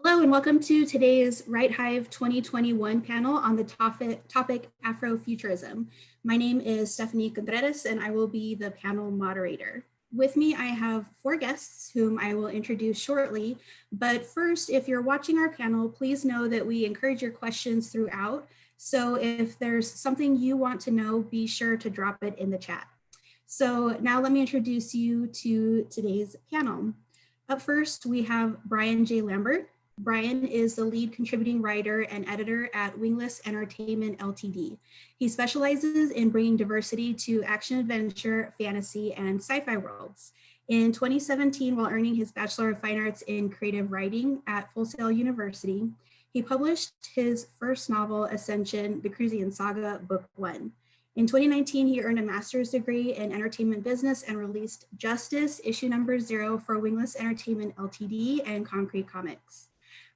Hello and welcome to today's Right Hive 2021 panel on the topic Afro-Futurism. My name is Stephanie Contreras and I will be the panel moderator. With me, I have four guests whom I will introduce shortly. But first, if you're watching our panel, please know that we encourage your questions throughout. So if there's something you want to know, be sure to drop it in the chat. So now let me introduce you to today's panel. Up first, we have Brian J. Lambert. Brian is the lead contributing writer and editor at Wingless Entertainment Ltd. He specializes in bringing diversity to action adventure, fantasy, and sci-fi worlds. In 2017, while earning his Bachelor of Fine Arts in Creative Writing at Full Sail University, he published his first novel, Ascension, The Cruzian Saga, Book 1. In 2019, he earned a master's degree in entertainment business and released Justice, issue number 0 for Wingless Entertainment Ltd. And Concrete Comics.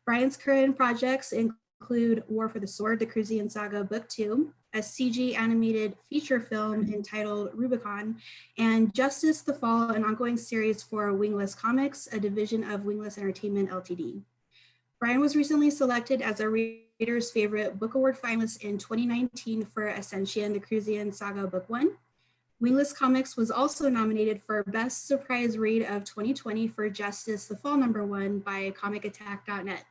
Brian's current projects include War for the Sword, The Cruzian Saga, Book 2, a CG animated feature film entitled Rubicon, and Justice the Fall, an ongoing series for Wingless Comics, a division of Wingless Entertainment Ltd. Brian was recently selected as a Reader's Favorite Book Award finalist in 2019 for Ascension, The Cruzian Saga, Book 1. Wingless Comics was also nominated for Best Surprise Read of 2020 for Justice the Fall #1 by comicattack.net.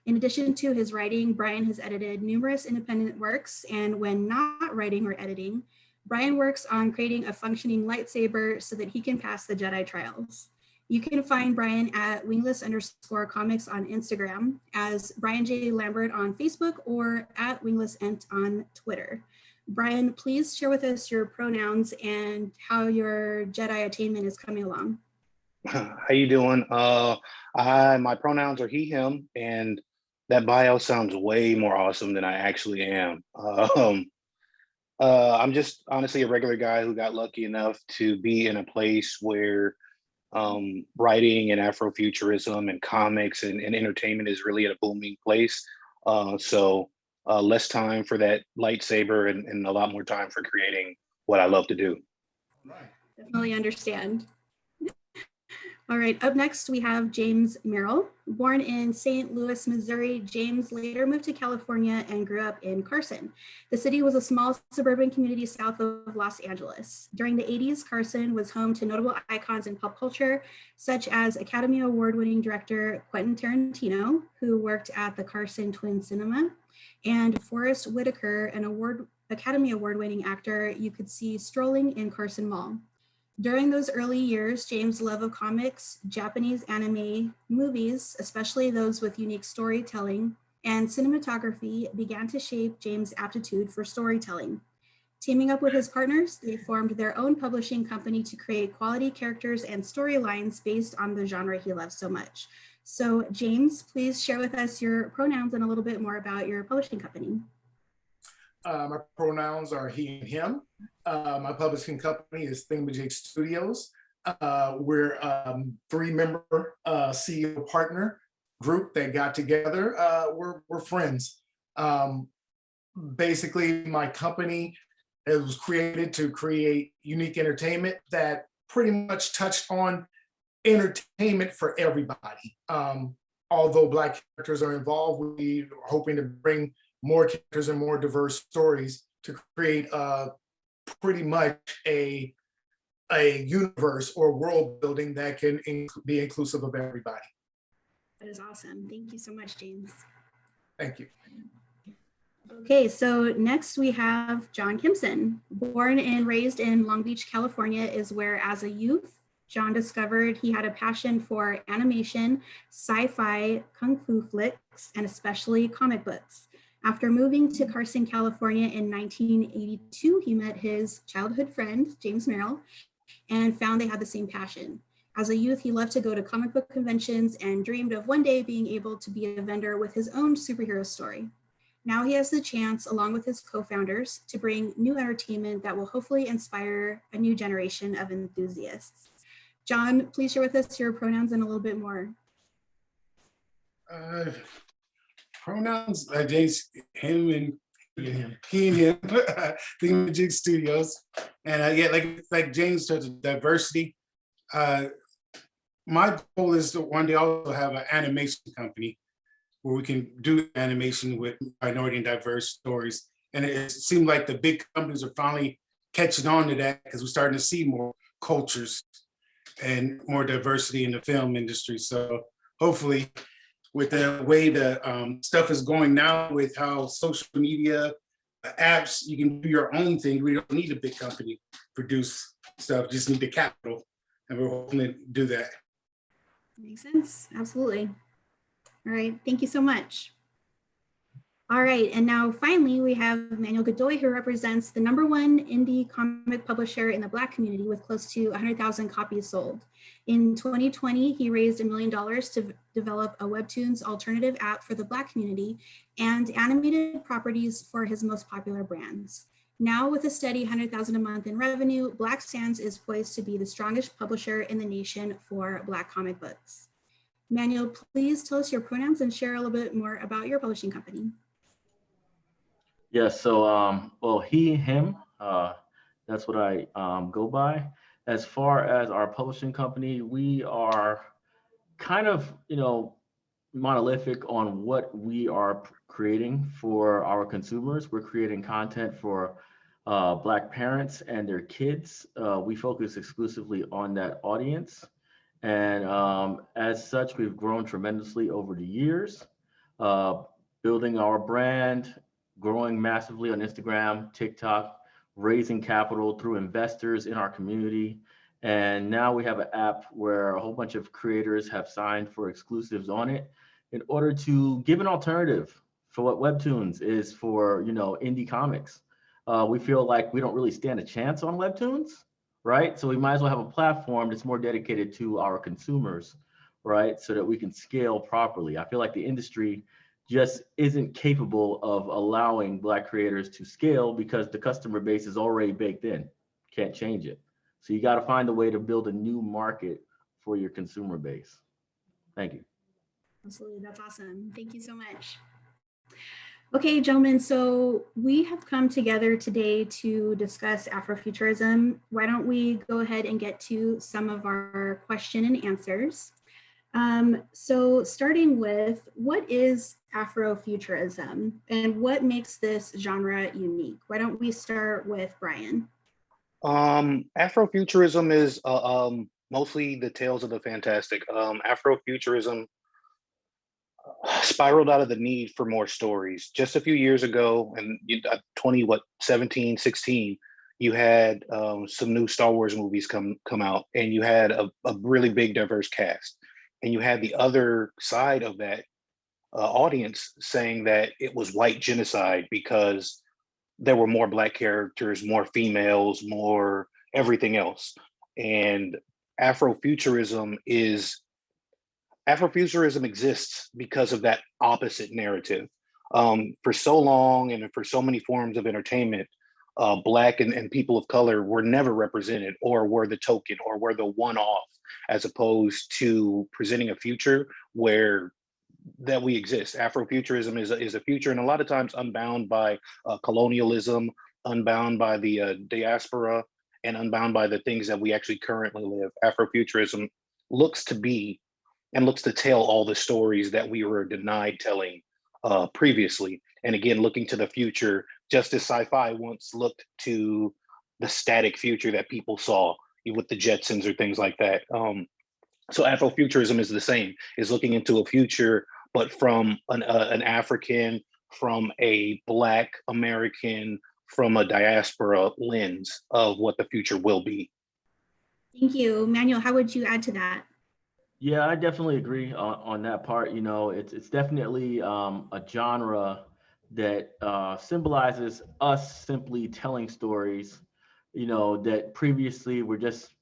In addition to his writing, Brian has edited numerous independent works, and when not writing or editing, Brian works on creating a functioning lightsaber so that he can pass the Jedi trials. You can find Brian at wingless_comics on Instagram, as Brian J. Lambert on Facebook, or at winglessent on Twitter. Brian, please share with us your pronouns and how your Jedi attainment is coming along. How you doing? My pronouns are he, him, and that bio sounds way more awesome than I actually am. I'm just honestly a regular guy who got lucky enough to be in a place where writing and Afrofuturism and comics and entertainment is really at a booming place. So less time for that lightsaber and a lot more time for creating what I love to do. Right. Definitely understand. All right, up next we have James Merrill. Born in St. Louis, Missouri, James later moved to California and grew up in Carson. The city was a small suburban community south of Los Angeles. During the 80s, Carson was home to notable icons in pop culture, such as Academy Award-winning director Quentin Tarantino, who worked at the Carson Twin Cinema, and Forrest Whitaker, an Academy Award-winning actor you could see strolling in Carson Mall. During those early years, James' love of comics, Japanese anime, movies, especially those with unique storytelling, and cinematography began to shape James' aptitude for storytelling. Teaming up with his partners, they formed their own publishing company to create quality characters and storylines based on the genre he loves so much. So James, please share with us your pronouns and a little bit more about your publishing company. My pronouns are he and him. My publishing company is Thingamajig Studios. We're a 3-member CEO partner group that got together. We're friends. Basically, my company was created to create unique entertainment that pretty much touched on entertainment for everybody. Although Black characters are involved, we're hoping to bring more characters and more diverse stories to create pretty much a universe or world building that can be inclusive of everybody. That is awesome. Thank you so much, James. Thank you. Okay, so next we have John Kimson. Born and raised in Long Beach, California, is where as a youth, John discovered he had a passion for animation, sci-fi, kung fu flicks, and especially comic books. After moving to Carson, California in 1982, he met his childhood friend, James Merrill, and found they had the same passion. As a youth, he loved to go to comic book conventions and dreamed of one day being able to be a vendor with his own superhero story. Now he has the chance, along with his co-founders, to bring new entertainment that will hopefully inspire a new generation of enthusiasts. John, please share with us your pronouns and a little bit more. Pronouns, James, him, and he and him, Thingamajig Studios. And yeah, like James said, diversity. My goal is to one day also have an animation company. where we can do animation with minority and diverse stories. And it seemed like the big companies are finally catching on to that because we're starting to see more cultures and more diversity in the film industry. So hopefully with the way the stuff is going now with how social media apps, you can do your own thing. We don't need a big company to produce stuff, just need the capital. And we're hoping to do that. Makes sense, absolutely. All right, thank you so much. All right, and now finally we have Manuel Godoy, who represents the #1 indie comic publisher in the Black community with close to 100,000 copies sold. In 2020, he raised $1 million to develop a Webtoons alternative app for the Black community and animated properties for his most popular brands. Now with a steady 100,000 a month in revenue, Black Sands is poised to be the strongest publisher in the nation for Black comic books. Manuel, please tell us your pronouns and share a little bit more about your publishing company. Yes, so well, he, him, that's what I go by. As far as our publishing company, we are kind of, monolithic on what we are creating for our consumers. We're creating content for Black parents and their kids. We focus exclusively on that audience. And as such, we've grown tremendously over the years, building our brand, growing massively on Instagram, TikTok, raising capital through investors in our community. And now we have an app where a whole bunch of creators have signed for exclusives on it in order to give an alternative for what Webtoons is for, indie comics. We feel like we don't really stand a chance on Webtoons, right? So we might as well have a platform that's more dedicated to our consumers, right? So that we can scale properly. I feel like the industry just isn't capable of allowing Black creators to scale because the customer base is already baked in. Can't change it. So you got to find a way to build a new market for your consumer base. Thank you. Absolutely, that's awesome. Thank you so much. Okay, gentlemen, so we have come together today to discuss Afrofuturism. Why don't we go ahead and get to some of our question and answers. So starting with, what is Afrofuturism and what makes this genre unique? Why don't we start with Brian? Afrofuturism is mostly the tales of the fantastic. Afrofuturism spiraled out of the need for more stories. Just a few years ago, and 17, 16, you had some new Star Wars movies come out, and you had a really big diverse cast. And you had the other side of that audience saying that it was white genocide because there were more Black characters, more females, more everything else. And Afrofuturism exists because of that opposite narrative. For so long and for so many forms of entertainment, Black and people of color were never represented, or were the token, or were the one-off, as opposed to presenting a future where that we exist. Afrofuturism is a future, and a lot of times unbound by colonialism, unbound by the diaspora, and unbound by the things that we actually currently live. Afrofuturism looks to tell all the stories that we were denied telling previously. And again, looking to the future, just as sci-fi once looked to the static future that people saw with the Jetsons or things like that. So Afrofuturism is the same, is looking into a future, but from an African, from a Black American, from a diaspora lens of what the future will be. Thank you. Manuel, how would you add to that? Yeah, I definitely agree on that part. It's definitely a genre that symbolizes us simply telling stories, that previously were just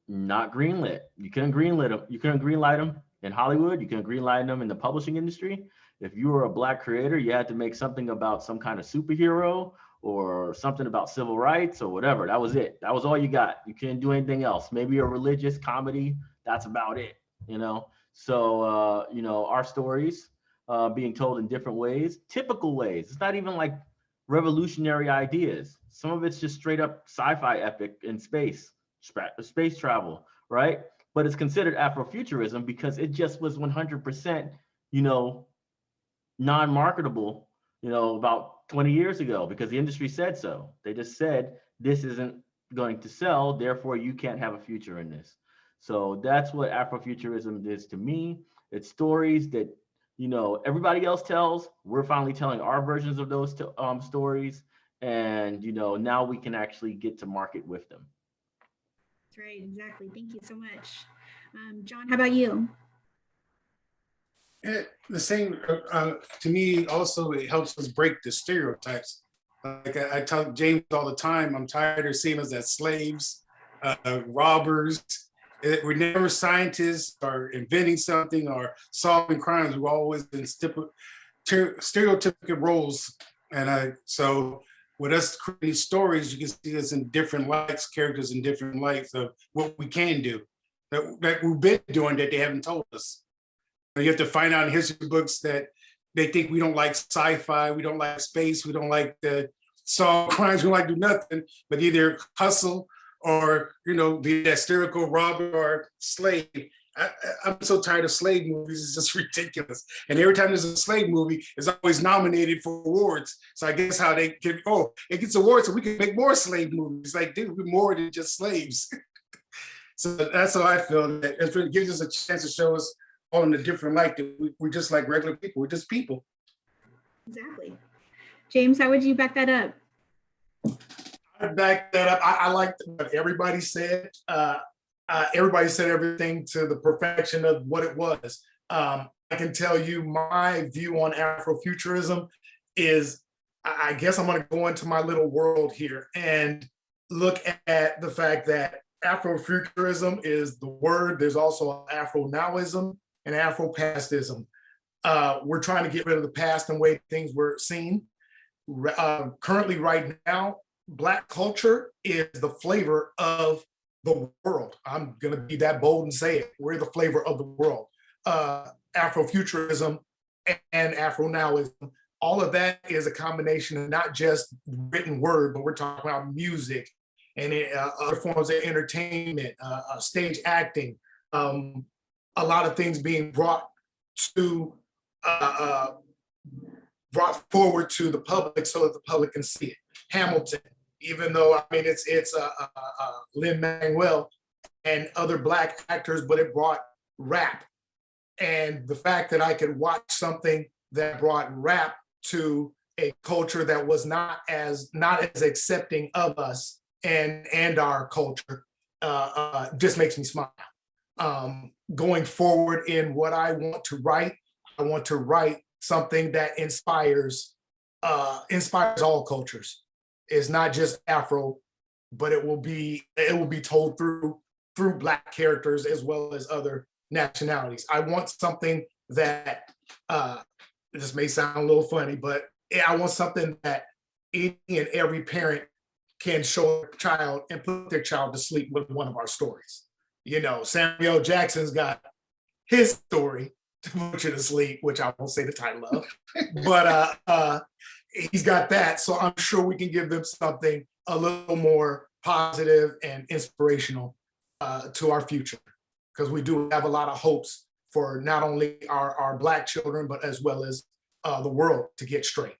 not greenlit. You couldn't greenlit them. You couldn't greenlight them in Hollywood. You couldn't greenlight them in the publishing industry. If you were a Black creator, you had to make something about some kind of superhero or something about civil rights or whatever. That was it. That was all you got. You couldn't do anything else. Maybe a religious comedy. That's about it. So our stories being told in different ways, typical ways. It's not even like revolutionary ideas. Some of it's just straight up sci-fi epic in space travel, right? But it's considered Afrofuturism because it just was 100%, non-marketable, about 20 years ago because the industry said so. They just said this isn't going to sell, therefore you can't have a future in this. So that's what Afrofuturism is to me. It's stories that everybody else tells. We're finally telling our versions of those stories, and now we can actually get to market with them. That's right, exactly. Thank you so much. John, how about you? The same, to me, also, it helps us break the stereotypes. Like I tell James all the time, I'm tired of seeing us as slaves, robbers. We're never scientists or inventing something or solving crimes. We've always been stereotypical roles. And so with us creating stories, you can see us in different lights, characters in different lights of what we can do, that we've been doing that they haven't told us. You have to find out in history books that they think we don't like sci-fi, we don't like space, we don't like the solve crimes, we don't like do nothing, but either hustle or be that hysterical robber or slave. I'm so tired of slave movies, it's just ridiculous. And every time there's a slave movie, it's always nominated for awards. So I guess how they can, it gets awards so we can make more slave movies. Like, dude, we're more than just slaves. So that's how I feel. That it gives us a chance to show us all in a different light. That we're just like regular people. We're just people. Exactly. James, how would you back that up? I back that up. I like what everybody said. Everybody said everything to the perfection of what it was. I can tell you my view on Afrofuturism is, I guess I'm going to go into my little world here and look at the fact that Afrofuturism is the word. There's also Afro-nowism and Afro-pastism. We're trying to get rid of the past and way things were seen. Currently, right now, Black culture is the flavor of the world. I'm going to be that bold and say it. We're the flavor of the world. Afrofuturism and Afro-nowism, all of that is a combination of not just written word, but we're talking about music and other forms of entertainment, stage acting, a lot of things being brought forward to the public so that the public can see it. Hamilton, even though it's Lin-Manuel and other Black actors, but it brought rap. And the fact that I could watch something that brought rap to a culture that was not as accepting of us and our culture just makes me smile. Going forward in what I want to write something that inspires all cultures. It's not just Afro, but it will be told through Black characters as well as other nationalities. I want something that this may sound a little funny, but I want something that any and every parent can show a child and put their child to sleep with one of our stories. Samuel Jackson's got his story to put you to sleep, which I won't say the title of, but he's got that. So I'm sure we can give them something a little more positive and inspirational to our future, because we do have a lot of hopes for not only our Black children, but as well as the world to get straight.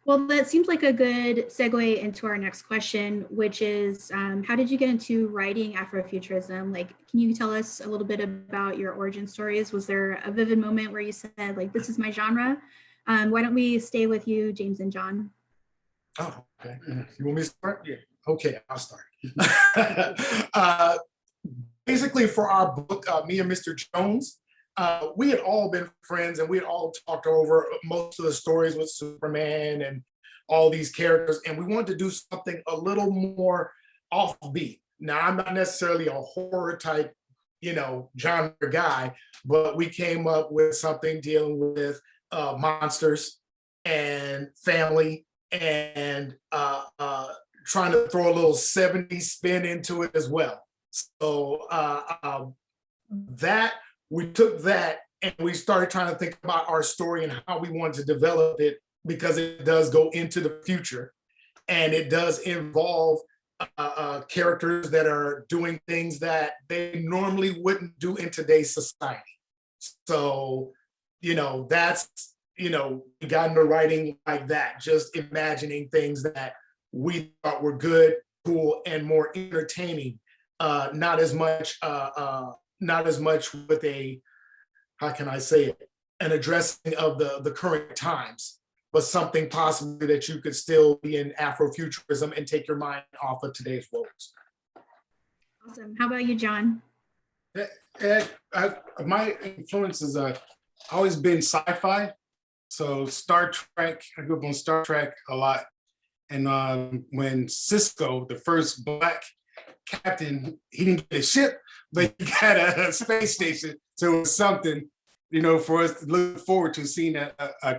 Well, that seems like a good segue into our next question, which is, how did you get into writing Afrofuturism? Can you tell us a little bit about your origin stories? Was there a vivid moment where you said, this is my genre? Why don't we stay with you, James and John? Oh, okay. You want me to start? Yeah. Okay, I'll start. Basically, for our book, me and Mr. Jones, we had all been friends and we had all talked over most of the stories with Superman and all these characters. And we wanted to do something a little more offbeat. Now, I'm not necessarily a horror type, genre guy, but we came up with something dealing with monsters and family and trying to throw a little 70s spin into it as well. So we took that and we started trying to think about our story and how we wanted to develop it, because it does go into the future and it does involve characters that are doing things that they normally wouldn't do in today's society. So that's, we got into writing like that, just imagining things that we thought were good, cool, and more entertaining. Not as much, not as much with a, how can I say it, an addressing of the current times, but something possibly that you could still be in Afrofuturism and take your mind off of today's woes. Awesome. How about you, John? My influences are always been sci-fi. So Star Trek, I grew up on Star Trek a lot. And when Cisco, the first Black captain, he didn't get a ship, but he got a space station. So it was something, for us to look forward to, seeing a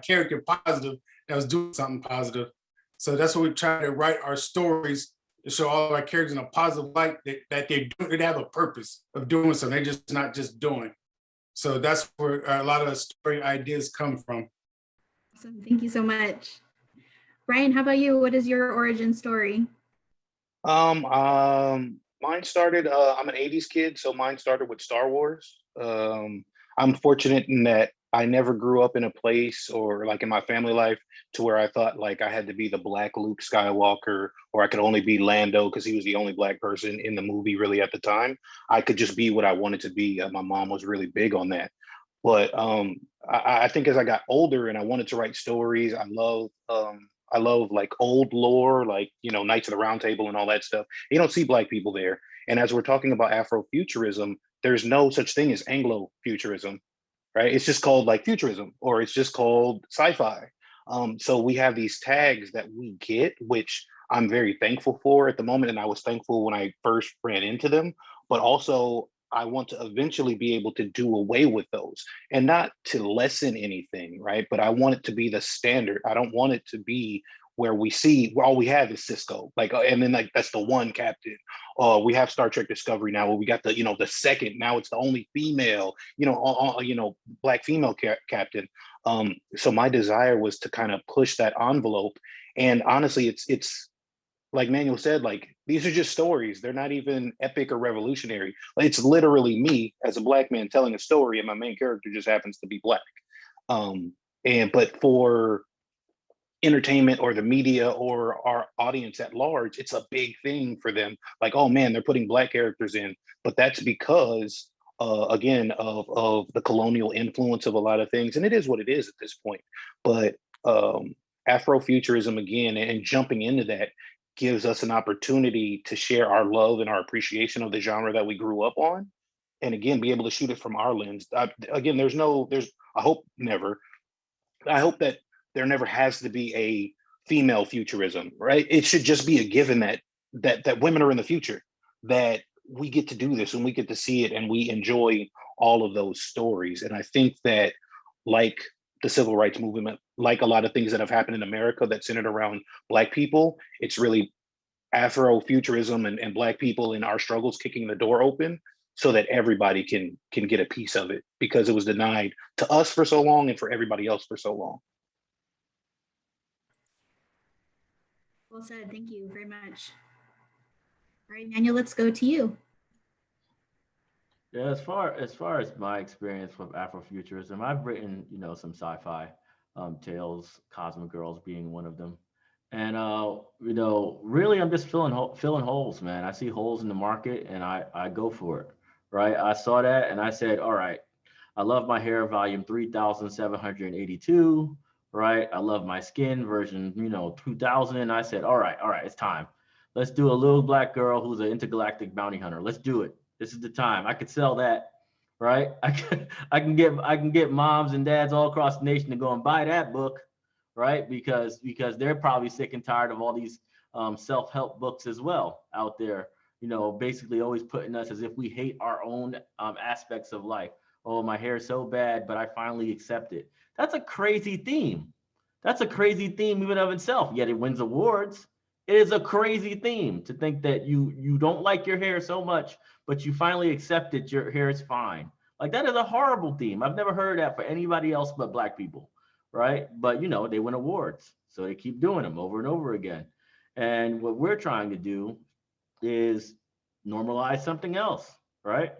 character positive that was doing something positive. So that's what we try to write our stories, to show all of our characters in a positive light, that they have a purpose of doing something. They're just not just doing. So that's where a lot of the story ideas come from. Awesome. Thank you so much. Brian, how about you? What is your origin story? Mine started, I'm an 80s kid, so mine started with Star Wars. I'm fortunate in that I never grew up in a place or like in my family life to where I thought like I had to be the Black Luke Skywalker, or I could only be Lando because he was the only Black person in the movie really at the time. I could just be what I wanted to be. My mom was really big on that. But I think as I got older and I wanted to write stories, I love like old lore, like, Knights of the Round Table and all that stuff. You don't see Black people there. And as we're talking about Afrofuturism, there's no such thing as Anglo-futurism, right? It's just called like futurism, or it's just called sci-fi. So we have these tags that we get, which I'm very thankful for at the moment. And I was thankful when I first ran into them, but also I want to eventually be able to do away with those, and not to lessen anything, right? But I want it to be the standard. I don't want it to be where all we have is Cisco, like, and then like that's the one captain. We have Star Trek Discovery now, where we got the second. Now it's the only female, Black female captain. So my desire was to kind of push that envelope, and honestly, it's like Manuel said, like these are just stories. They're not even epic or revolutionary. It's literally me as a Black man telling a story, and my main character just happens to be Black. But for entertainment or the media or our audience at large, it's a big thing for them. Like, oh man, they're putting Black characters in, but that's because again of the colonial influence of a lot of things, and it is what it is at this point. But Afrofuturism again, and jumping into that, gives us an opportunity to share our love and our appreciation of the genre that we grew up on, and again be able to shoot it from our lens. Again, I hope that there never has to be a female futurism, right? It should just be a given that women are in the future, that we get to do this and we get to see it, and we enjoy all of those stories. And I think that, like the civil rights movement, like a lot of things that have happened in America that centered around Black people, it's really Afrofuturism and Black people in our struggles kicking the door open so that everybody can get a piece of it, because it was denied to us for so long and for everybody else for so long. Well said. Thank you very much. All right, Manuel, let's go to you. Yeah, as far as my experience with Afrofuturism, I've written, some sci-fi tales, Cosmic Girls being one of them. And really I'm just filling holes, man. I see holes in the market and I go for it. Right? I saw that and I said, all right, I love my hair volume 3782, right? I love my skin version, 2000. And I said, all right, it's time. Let's do a little Black girl who's an intergalactic bounty hunter. Let's do it. This is the time. I could sell that, right? I can get moms and dads all across the nation to go and buy that book, right? Because they're probably sick and tired of all these self-help books as well out there, basically always putting us as if we hate our own aspects of life. Oh, my hair is so bad, but I finally accept it. That's a crazy theme. That's a crazy theme even of itself, yet it wins awards. It is a crazy theme to think that you don't like your hair so much, but you finally accept it, your hair is fine. Like, that is a horrible theme. I've never heard that for anybody else but Black people, right? But, they win awards, so they keep doing them over and over again. And what we're trying to do is normalize something else, right?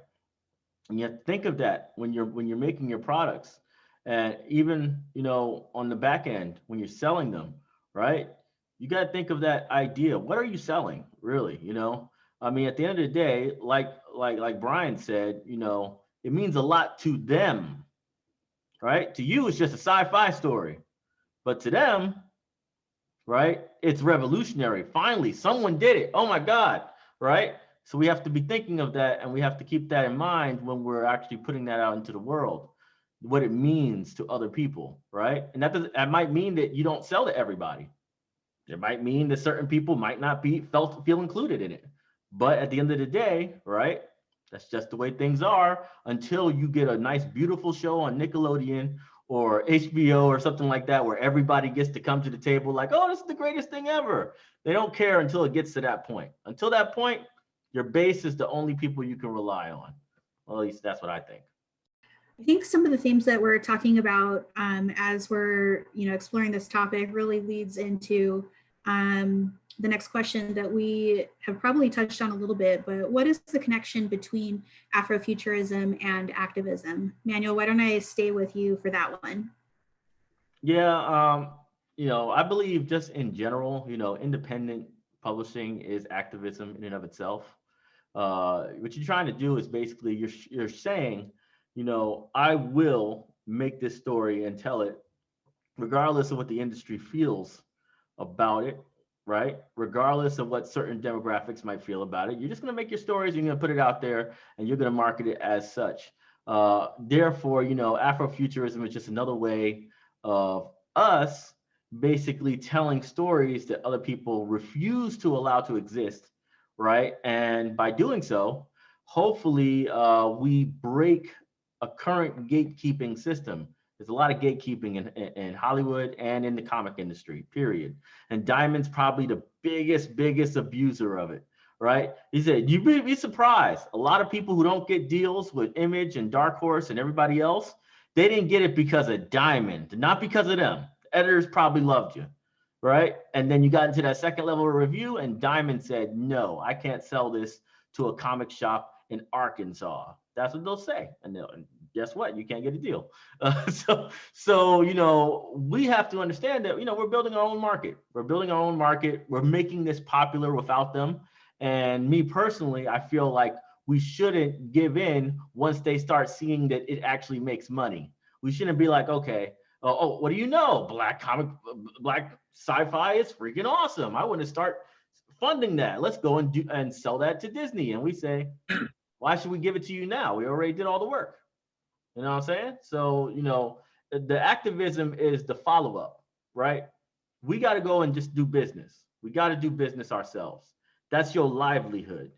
And you have to think of that when you're making your products. And even, on the back end, when you're selling them, right? You got to think of that idea. What are you selling, really? I mean, at the end of the day, like Brian said, it means a lot to them, right? To you, it's just a sci-fi story, but to them, right, it's revolutionary. Finally, someone did it. Oh my God, right? So we have to be thinking of that, and we have to keep that in mind when we're actually putting that out into the world, what it means to other people, right? And that might mean that you don't sell to everybody. It might mean that certain people might not feel included in it. But at the end of the day, right? That's just the way things are until you get a nice, beautiful show on Nickelodeon or HBO or something like that, where everybody gets to come to the table like, oh, this is the greatest thing ever. They don't care until it gets to that point. Until that point, your base is the only people you can rely on. Well, at least that's what I think. I think some of the themes that we're talking about as we're exploring this topic really leads into the next question that we have probably touched on a little bit, but what is the connection between Afrofuturism and activism? Manuel, why don't I stay with you for that one? Yeah, I believe just in general, independent publishing is activism in and of itself. What you're trying to do is basically you're saying, I will make this story and tell it regardless of what the industry feels about it, right? Regardless of what certain demographics might feel about it. You're just going to make your stories, you're going to put it out there, and you're going to market it as such. Therefore, Afrofuturism is just another way of us basically telling stories that other people refuse to allow to exist, right? And by doing so, hopefully we break a current gatekeeping system. There's a lot of gatekeeping in Hollywood and in the comic industry, period. And Diamond's probably the biggest abuser of it, right? He said, you'd be surprised. A lot of people who don't get deals with Image and Dark Horse and everybody else, they didn't get it because of Diamond, not because of them. The editors probably loved you, right? And then you got into that second level of review and Diamond said, no, I can't sell this to a comic shop in Arkansas. That's what they'll say. And guess what? You can't get a deal. So we have to understand that, we're building our own market. We're building our own market. We're making this popular without them. And me personally, I feel like we shouldn't give in once they start seeing that it actually makes money. We shouldn't be like, okay, what do you know? Black sci-fi is freaking awesome. I want to start funding that. Let's go and sell that to Disney. And we say, why should we give it to you now? We already did all the work. You know what I'm saying? So, the activism is the follow-up, right? We got to go and just do business. We got to do business ourselves. That's your livelihood.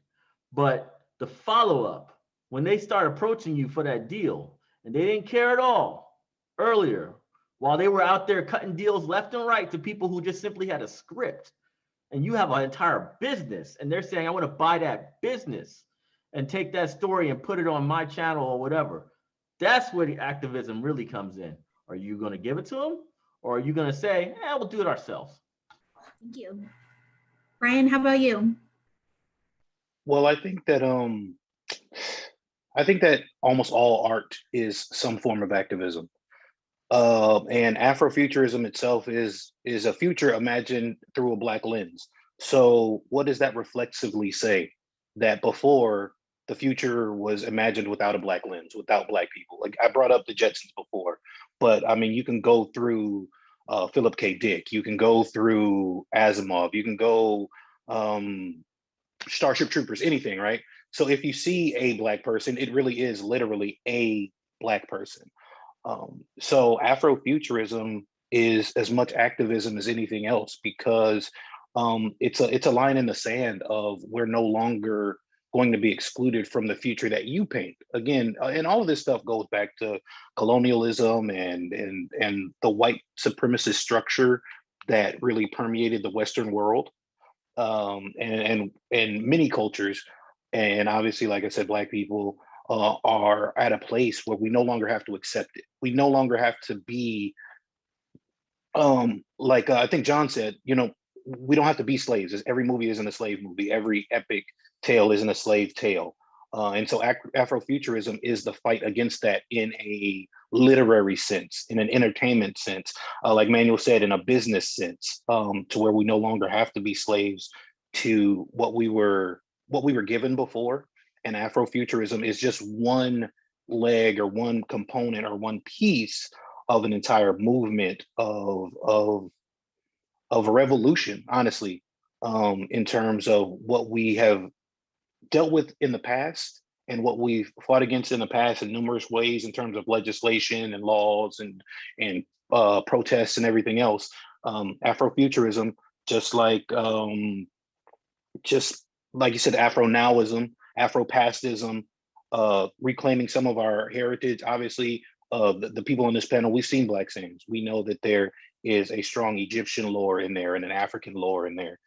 But the follow-up, when they start approaching you for that deal, and they didn't care at all earlier, while they were out there cutting deals left and right to people who just simply had a script, and you have an entire business, and they're saying, I want to buy that business and take that story and put it on my channel or whatever. That's where the activism really comes in. Are you going to give it to them, or are you going to say, we'll do it ourselves? Thank you. Brian, how about you? Well, I think that almost all art is some form of activism. And Afrofuturism itself is a future imagined through a Black lens. So what does that reflexively say? That before, the future was imagined without a Black lens, without Black people. Like I brought up the Jetsons before, but I mean, you can go through Philip K. Dick, you can go through Asimov, you can go Starship Troopers, anything, right? So if you see a Black person, it really is literally a Black person. So Afrofuturism is as much activism as anything else, because it's a line in the sand of we're no longer going to be excluded from the future that you paint. Again, and all of this stuff goes back to colonialism and the white supremacist structure that really permeated the Western world, and many cultures. And obviously, like I said, Black people are at a place where we no longer have to accept it. We no longer have to be, I think John said, we don't have to be slaves. Every movie isn't a slave movie. Every epic tale isn't a slave tale. And so Afrofuturism is the fight against that in a literary sense, in an entertainment sense, like Manuel said, in a business sense, to where we no longer have to be slaves to what we were given before. And Afrofuturism is just one leg or one component or one piece of an entire movement of a revolution, honestly, in terms of what we have dealt with in the past and what we've fought against in the past in numerous ways in terms of legislation and laws and protests and everything else. Afrofuturism, just like you said, Afro-nowism, Afro-pastism, reclaiming some of our heritage. Obviously, the people on this panel, we've seen Black Sands. We know that there is a strong Egyptian lore in there and an African lore in there.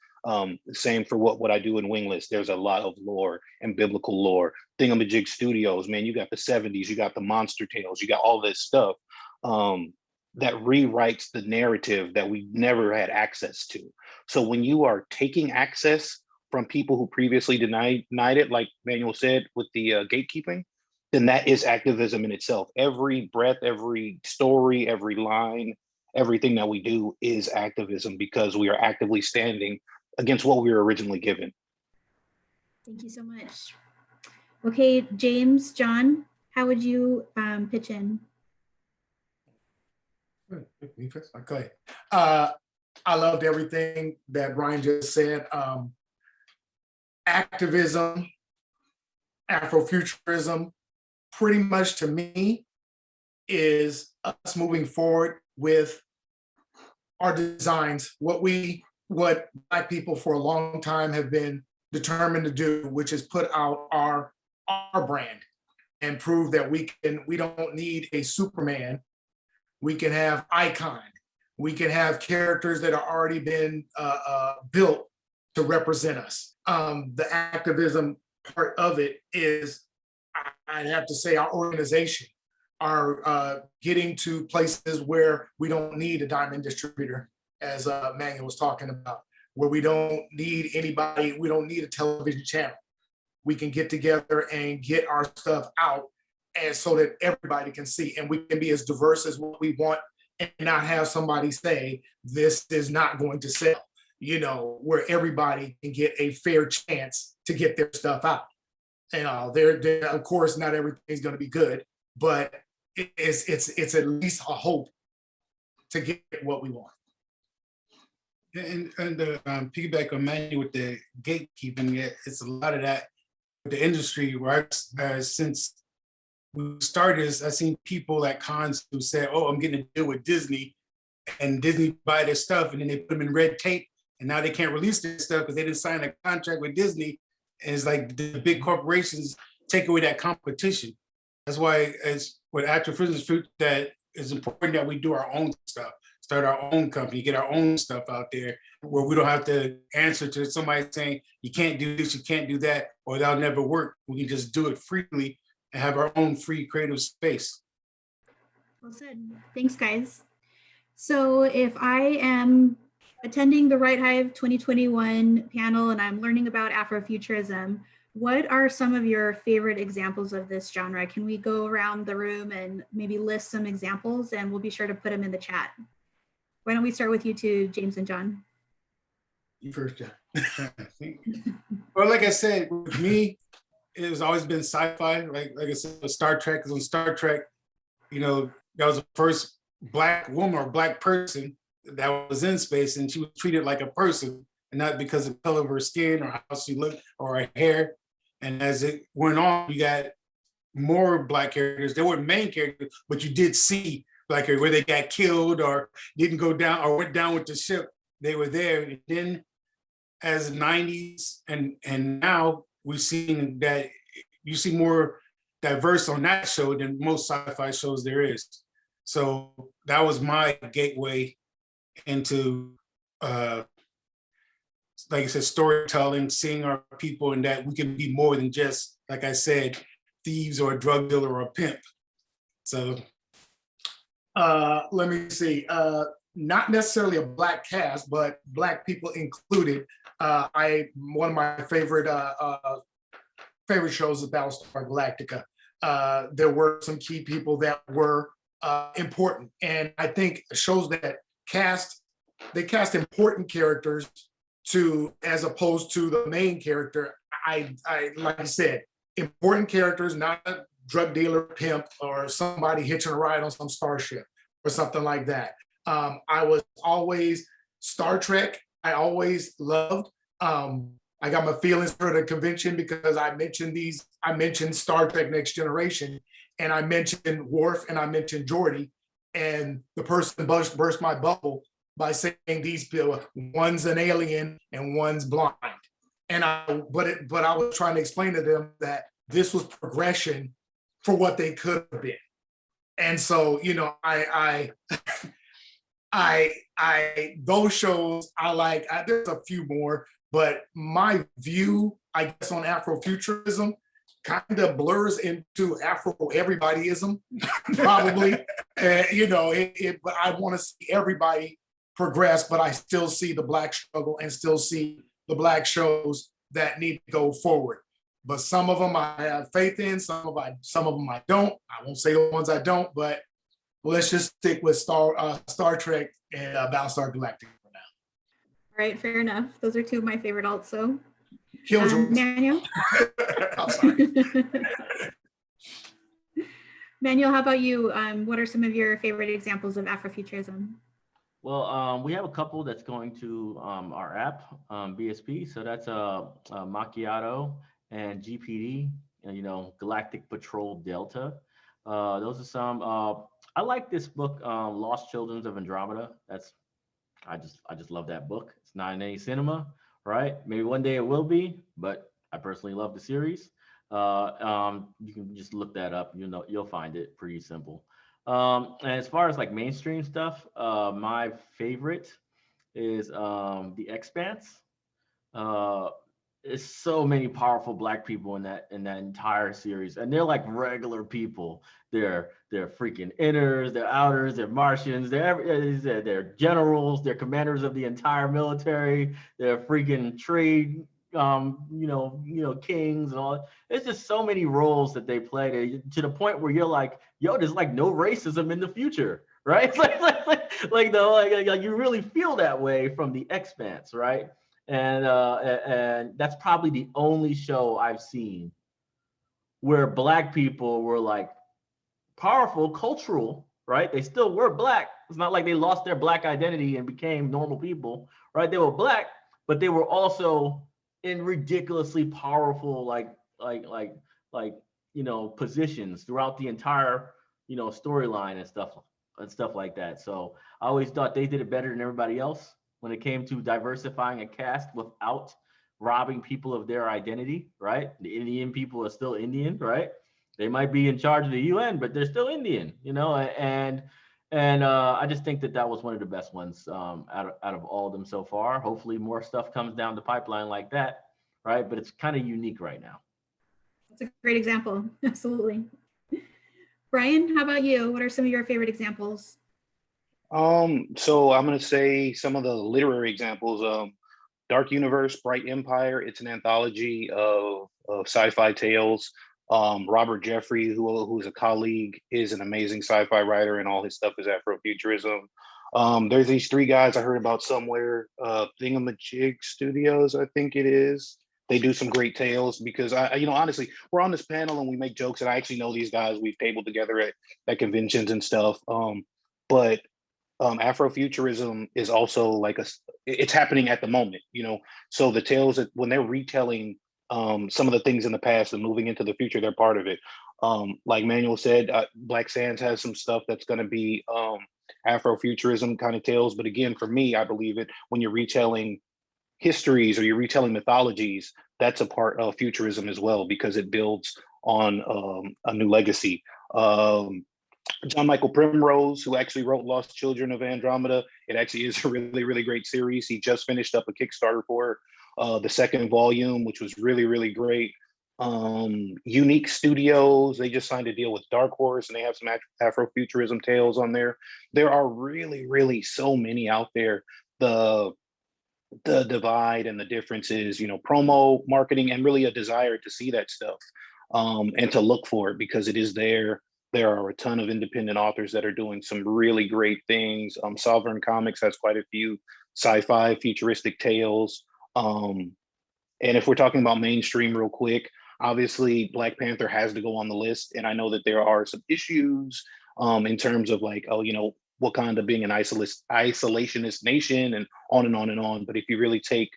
Same for what I do in Wingless. There's a lot of lore and biblical lore. Thingamajig Studios, man, you got the 70s, you got the Monster Tales, you got all this stuff that rewrites the narrative that we never had access to. So when you are taking access from people who previously denied it, like Manuel said, with the gatekeeping, then that is activism in itself. Every breath, every story, every line, everything that we do is activism, because we are actively standing against what we were originally given. Thank you so much. Okay, James, John, how would you pitch in? Okay. I loved everything that Ryan just said. Activism, Afrofuturism, pretty much to me is us moving forward with our designs, what Black people for a long time have been determined to do, which is put out our brand and prove that we don't need a Superman. We can have icon. We can have characters that are already been built to represent us. The activism part of it is, I'd have to say, our organization, our getting to places where we don't need a diamond distributor, as Manuel was talking about, where we don't need anybody, we don't need a television channel. We can get together and get our stuff out, and so that everybody can see, and we can be as diverse as what we want, and not have somebody say, this is not going to sell, where everybody can get a fair chance to get their stuff out. And of course, not everything's going to be good, but it's at least a hope to get what we want. And piggyback on Manny with the gatekeeping, it's a lot of that with the industry, where since we started, I've seen people at cons who say, oh, I'm getting a deal with Disney, and Disney buy their stuff, and then they put them in red tape, and now they can't release their stuff because they didn't sign a contract with Disney. And it's like the big corporations take away that competition. That's why, as with Afro-Futurism, that it's important that we do our own stuff, start our own company, get our own stuff out there, where we don't have to answer to somebody saying, you can't do this, you can't do that, or that'll never work. We can just do it freely and have our own free creative space. Well said. Thanks, guys. So if I am attending the Right Hive 2021 panel and I'm learning about Afrofuturism, what are some of your favorite examples of this genre? Can we go around the room and maybe list some examples, and we'll be sure to put them in the chat. Why don't we start with you two, James and John? You first, John. Well, like I said, with me, it has always been sci-fi. Like I said, Star Trek is on Star Trek. That was the first Black woman or Black person that was in space, and she was treated like a person, and not because of the color of her skin or how she looked or her hair. And as it went on, you got more Black characters. They weren't main characters, but you did see Black characters where they got killed or didn't go down or went down with the ship. They were there. And then as the 90s and now, we've seen that you see more diverse on that show than most sci-fi shows there is. So that was my gateway into, like I said, storytelling, seeing our people, and that we can be more than just, like I said, thieves or a drug dealer or a pimp. So let me see. Not necessarily a Black cast, but Black people included. One of my favorite shows is Battlestar Galactica. There were some key people that were important. And I think shows that they cast important characters to, as opposed to the main character. I like I said, important characters, not a drug dealer, pimp, or somebody hitching a ride on some starship or something like that. I was always Star Trek. I always loved. I got my feelings for the convention because I mentioned Star Trek Next Generation, and I mentioned Worf, and I mentioned Geordi, and the person burst my bubble by saying these people, one's an alien and one's blind. And but I was trying to explain to them that this was progression for what they could have been. And so, you know, those shows I like. There's a few more, but my view, I guess, on Afrofuturism kind of blurs into Afro everybodyism, probably. You know, but I want to see everybody progress, but I still see the Black struggle and still see the Black shows that need to go forward. But some of them I have faith in, some of them I don't. I won't say the ones I don't, but let's just stick with Star Trek and Battlestar Galactica for now. All right, fair enough. Those are two of my favorite also. Manuel? I'm sorry. Manuel, how about you? What are some of your favorite examples of Afrofuturism? Well, we have a couple that's going to our app, BSP. So that's Macchiato and GPD, you know, Galactic Patrol Delta. Those are some. I like this book, Lost Children of Andromeda. I just love that book. It's not in any cinema, right? Maybe one day it will be, but I personally love the series. You can just look that up. You know, you'll find it pretty simple. And as far as like mainstream stuff, my favorite is The Expanse. There's so many powerful Black people in that entire series, and they're like regular people. They're freaking inners, they're outers, they're Martians, they're generals, they're commanders of the entire military, they're freaking trade kings and all. There's just so many roles that they play to the point where you're like, yo, there's like no racism in the future, right? like you really feel that way from The Expanse, right? And that's probably the only show I've seen where Black people were like powerful, cultural, right? They still were Black. It's not like they lost their Black identity and became normal people, right? They were Black, but they were also in ridiculously powerful, positions throughout the entire, storyline and stuff like that. So I always thought they did it better than everybody else when it came to diversifying a cast without robbing people of their identity, right? The Indian people are still Indian, right? They might be in charge of the UN, but they're still Indian, and I just think that was one of the best ones out of all of them so far. Hopefully more stuff comes down the pipeline like that, right? But it's kind of unique right now. That's a great example, absolutely. Brian, how about you? What are some of your favorite examples? So I'm going to say some of the literary examples. Dark Universe, Bright Empire. It's an anthology of sci-fi tales. Robert Jeffrey, who's a colleague, is an amazing sci-fi writer, and all his stuff is Afrofuturism. There's these three guys I heard about somewhere, Thingamajig Studios, I think it is. They do some great tales because honestly, we're on this panel and we make jokes, and I actually know these guys. We've tabled together at conventions and stuff. But Afrofuturism is also like it's happening at the moment, So the tales that when they're retelling some of the things in the past and moving into the future, they're part of it. Like Manuel said, Black Sands has some stuff that's going to be Afrofuturism kind of tales. But again, for me, I believe it when you're retelling histories or you're retelling mythologies, that's a part of futurism as well, because it builds on a new legacy. John Michael Primrose, who actually wrote Lost Children of Andromeda. It actually is a really, really great series. He just finished up a Kickstarter for the second volume, which was really, really great. Unique Studios, they just signed a deal with Dark Horse, and they have some Afrofuturism tales on there. There are really, really so many out there. The divide and the differences, promo, marketing, and really a desire to see that stuff and to look for it because it is there. There are a ton of independent authors that are doing some really great things. Sovereign Comics has quite a few sci-fi futuristic tales. And if we're talking about mainstream real quick, obviously Black Panther has to go on the list. And I know that there are some issues in terms of like, oh, you know, Wakanda being an isolationist nation and on and on and on. But if you really take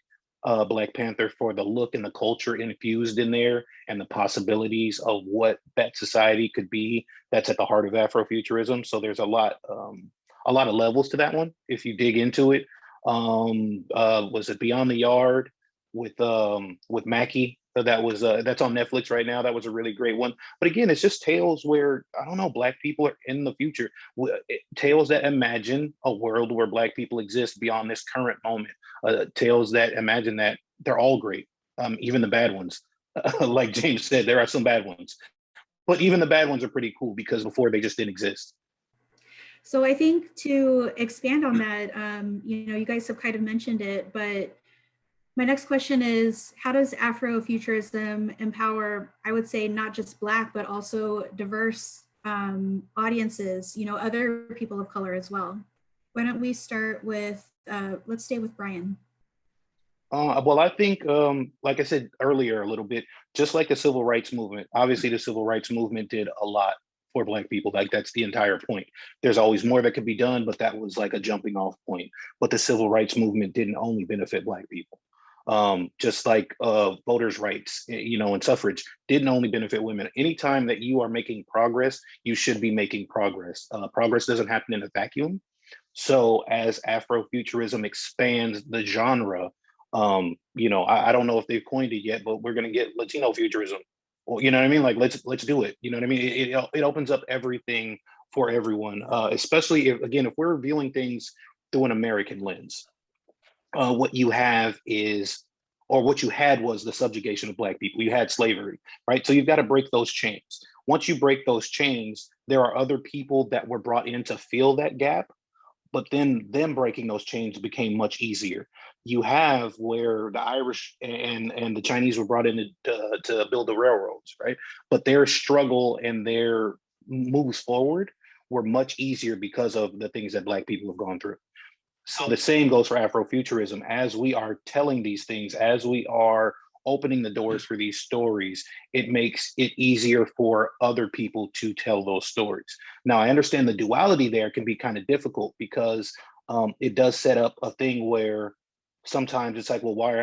Black Panther for the look and the culture infused in there and the possibilities of what that society could be, that's at the heart of Afrofuturism. So there's a lot of levels to that one if you dig into it. Was it Beyond the Yard with Mackie? That was that's on Netflix right now. That was a really great one. But again, it's just tales where I don't know, Black people are in the future. Tales that imagine a world where Black people exist beyond this current moment. Tales that imagine that they're all great, even the bad ones. Like James said, there are some bad ones, but even the bad ones are pretty cool because before they just didn't exist. So I think to expand on that, you know, you guys have kind of mentioned it, but my next question is, how does Afrofuturism empower, I would say, not just Black, but also diverse audiences, you know, other people of color as well? Why don't we start with, let's stay with Brian. Well, I think, like I said earlier a little bit, just like the civil rights movement, obviously the civil rights movement did a lot for Black people. Like that's the entire point. There's always more that could be done, but that was like a jumping off point. But the civil rights movement didn't only benefit Black people. Just like voters' rights, you know, and suffrage didn't only benefit women. Anytime that you are making progress, you should be making progress. Progress doesn't happen in a vacuum. So as Afrofuturism expands the genre, you know, I don't know if they've coined it yet, but we're going to get Latino futurism. Well, you know what I mean? Like, let's do it. You know what I mean? It opens up everything for everyone, especially if we're viewing things through an American lens. What you have is, or what you had was the subjugation of Black people. You had slavery, right? So you've got to break those chains. Once you break those chains, there are other people that were brought in to fill that gap, but then them breaking those chains became much easier. You have where the Irish and the Chinese were brought in to build the railroads, right? But their struggle and their moves forward were much easier because of the things that Black people have gone through. So the same goes for Afrofuturism. As we are telling these things, as we are opening the doors for these stories, it makes it easier for other people to tell those stories. Now, I understand the duality there can be kind of difficult because it does set up a thing where sometimes it's like, well, why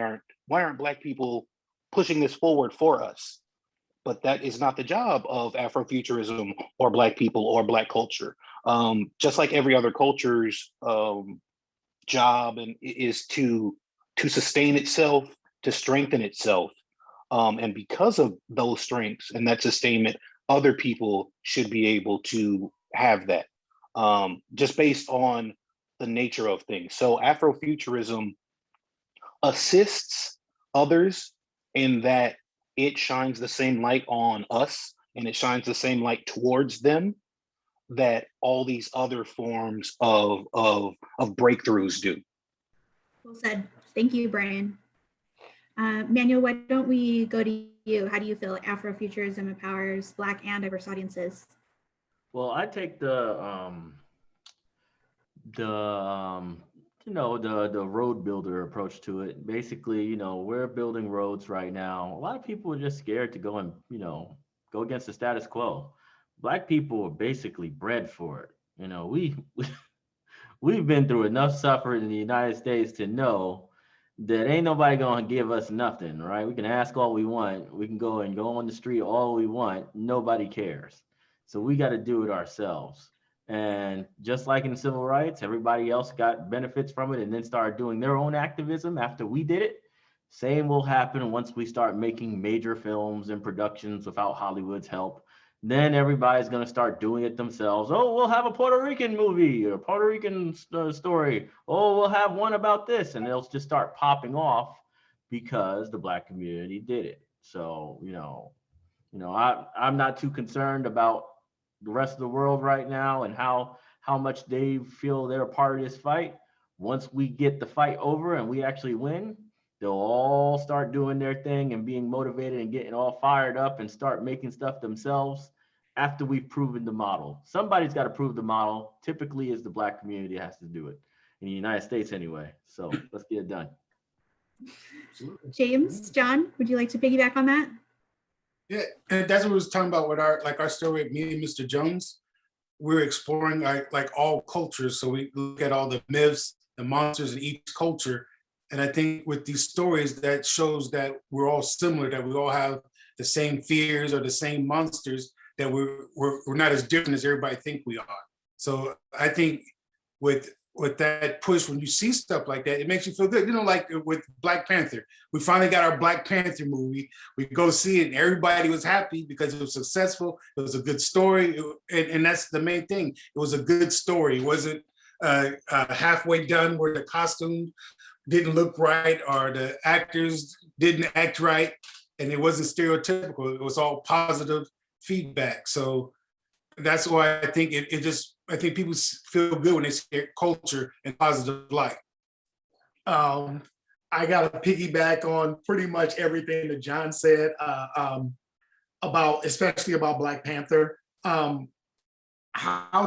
aren't Black people pushing this forward for us? But that is not the job of Afrofuturism or Black people or Black culture. Just like every other culture's job and is to sustain itself, to strengthen itself. And because of those strengths and that sustainment, other people should be able to have that, just based on the nature of things. So Afrofuturism assists others in that it shines the same light on us and it shines the same light towards them that all these other forms of breakthroughs do. Well said. Thank you, Brian. Manuel, why don't we go to you? How do you feel Afrofuturism empowers Black and diverse audiences? Well, I take the you know, the road builder approach to it. Basically, you know, we're building roads right now. A lot of people are just scared to go and, you know, go against the status quo. Black people are basically bred for it. You know, we've been through enough suffering in the United States to know that ain't nobody gonna give us nothing, right? We can ask all we want. We can go on the street all we want. Nobody cares. So we got to do it ourselves. And just like in civil rights, everybody else got benefits from it and then started doing their own activism after we did it. Same will happen once we start making major films and productions without Hollywood's help. Then everybody's going to start doing it themselves. Oh, we'll have a Puerto Rican movie or Puerto Rican story. Oh, we'll have one about this. And they'll just start popping off because the Black community did it. So, I'm not too concerned about the rest of the world right now and how much they feel they're a part of this fight. Once we get the fight over and we actually win, they'll all start doing their thing and being motivated and getting all fired up and start making stuff themselves. after we've proven the model. Somebody's got to prove the model. Typically, is the Black community has to do it in the United States anyway. So let's get it done. James, John, would you like to piggyback on that? Yeah, and that's what we was talking about with our story with me and Mr. Jones. We're exploring like all cultures. So we look at all the myths, the monsters in each culture. And I think with these stories, that shows that we're all similar, that we all have the same fears or the same monsters, that we're not as different as everybody think we are. So I think with that push, when you see stuff like that, it makes you feel good. You know, like with Black Panther, we finally got our Black Panther movie. We go see it and everybody was happy because it was successful. It was a good story. And that's the main thing. It was a good story. It wasn't halfway done where the costume didn't look right or the actors didn't act right. And it wasn't stereotypical. It was all positive feedback. So that's why I think I think people feel good when they see their culture in positive light. I got to piggyback on pretty much everything that John said especially about Black Panther. How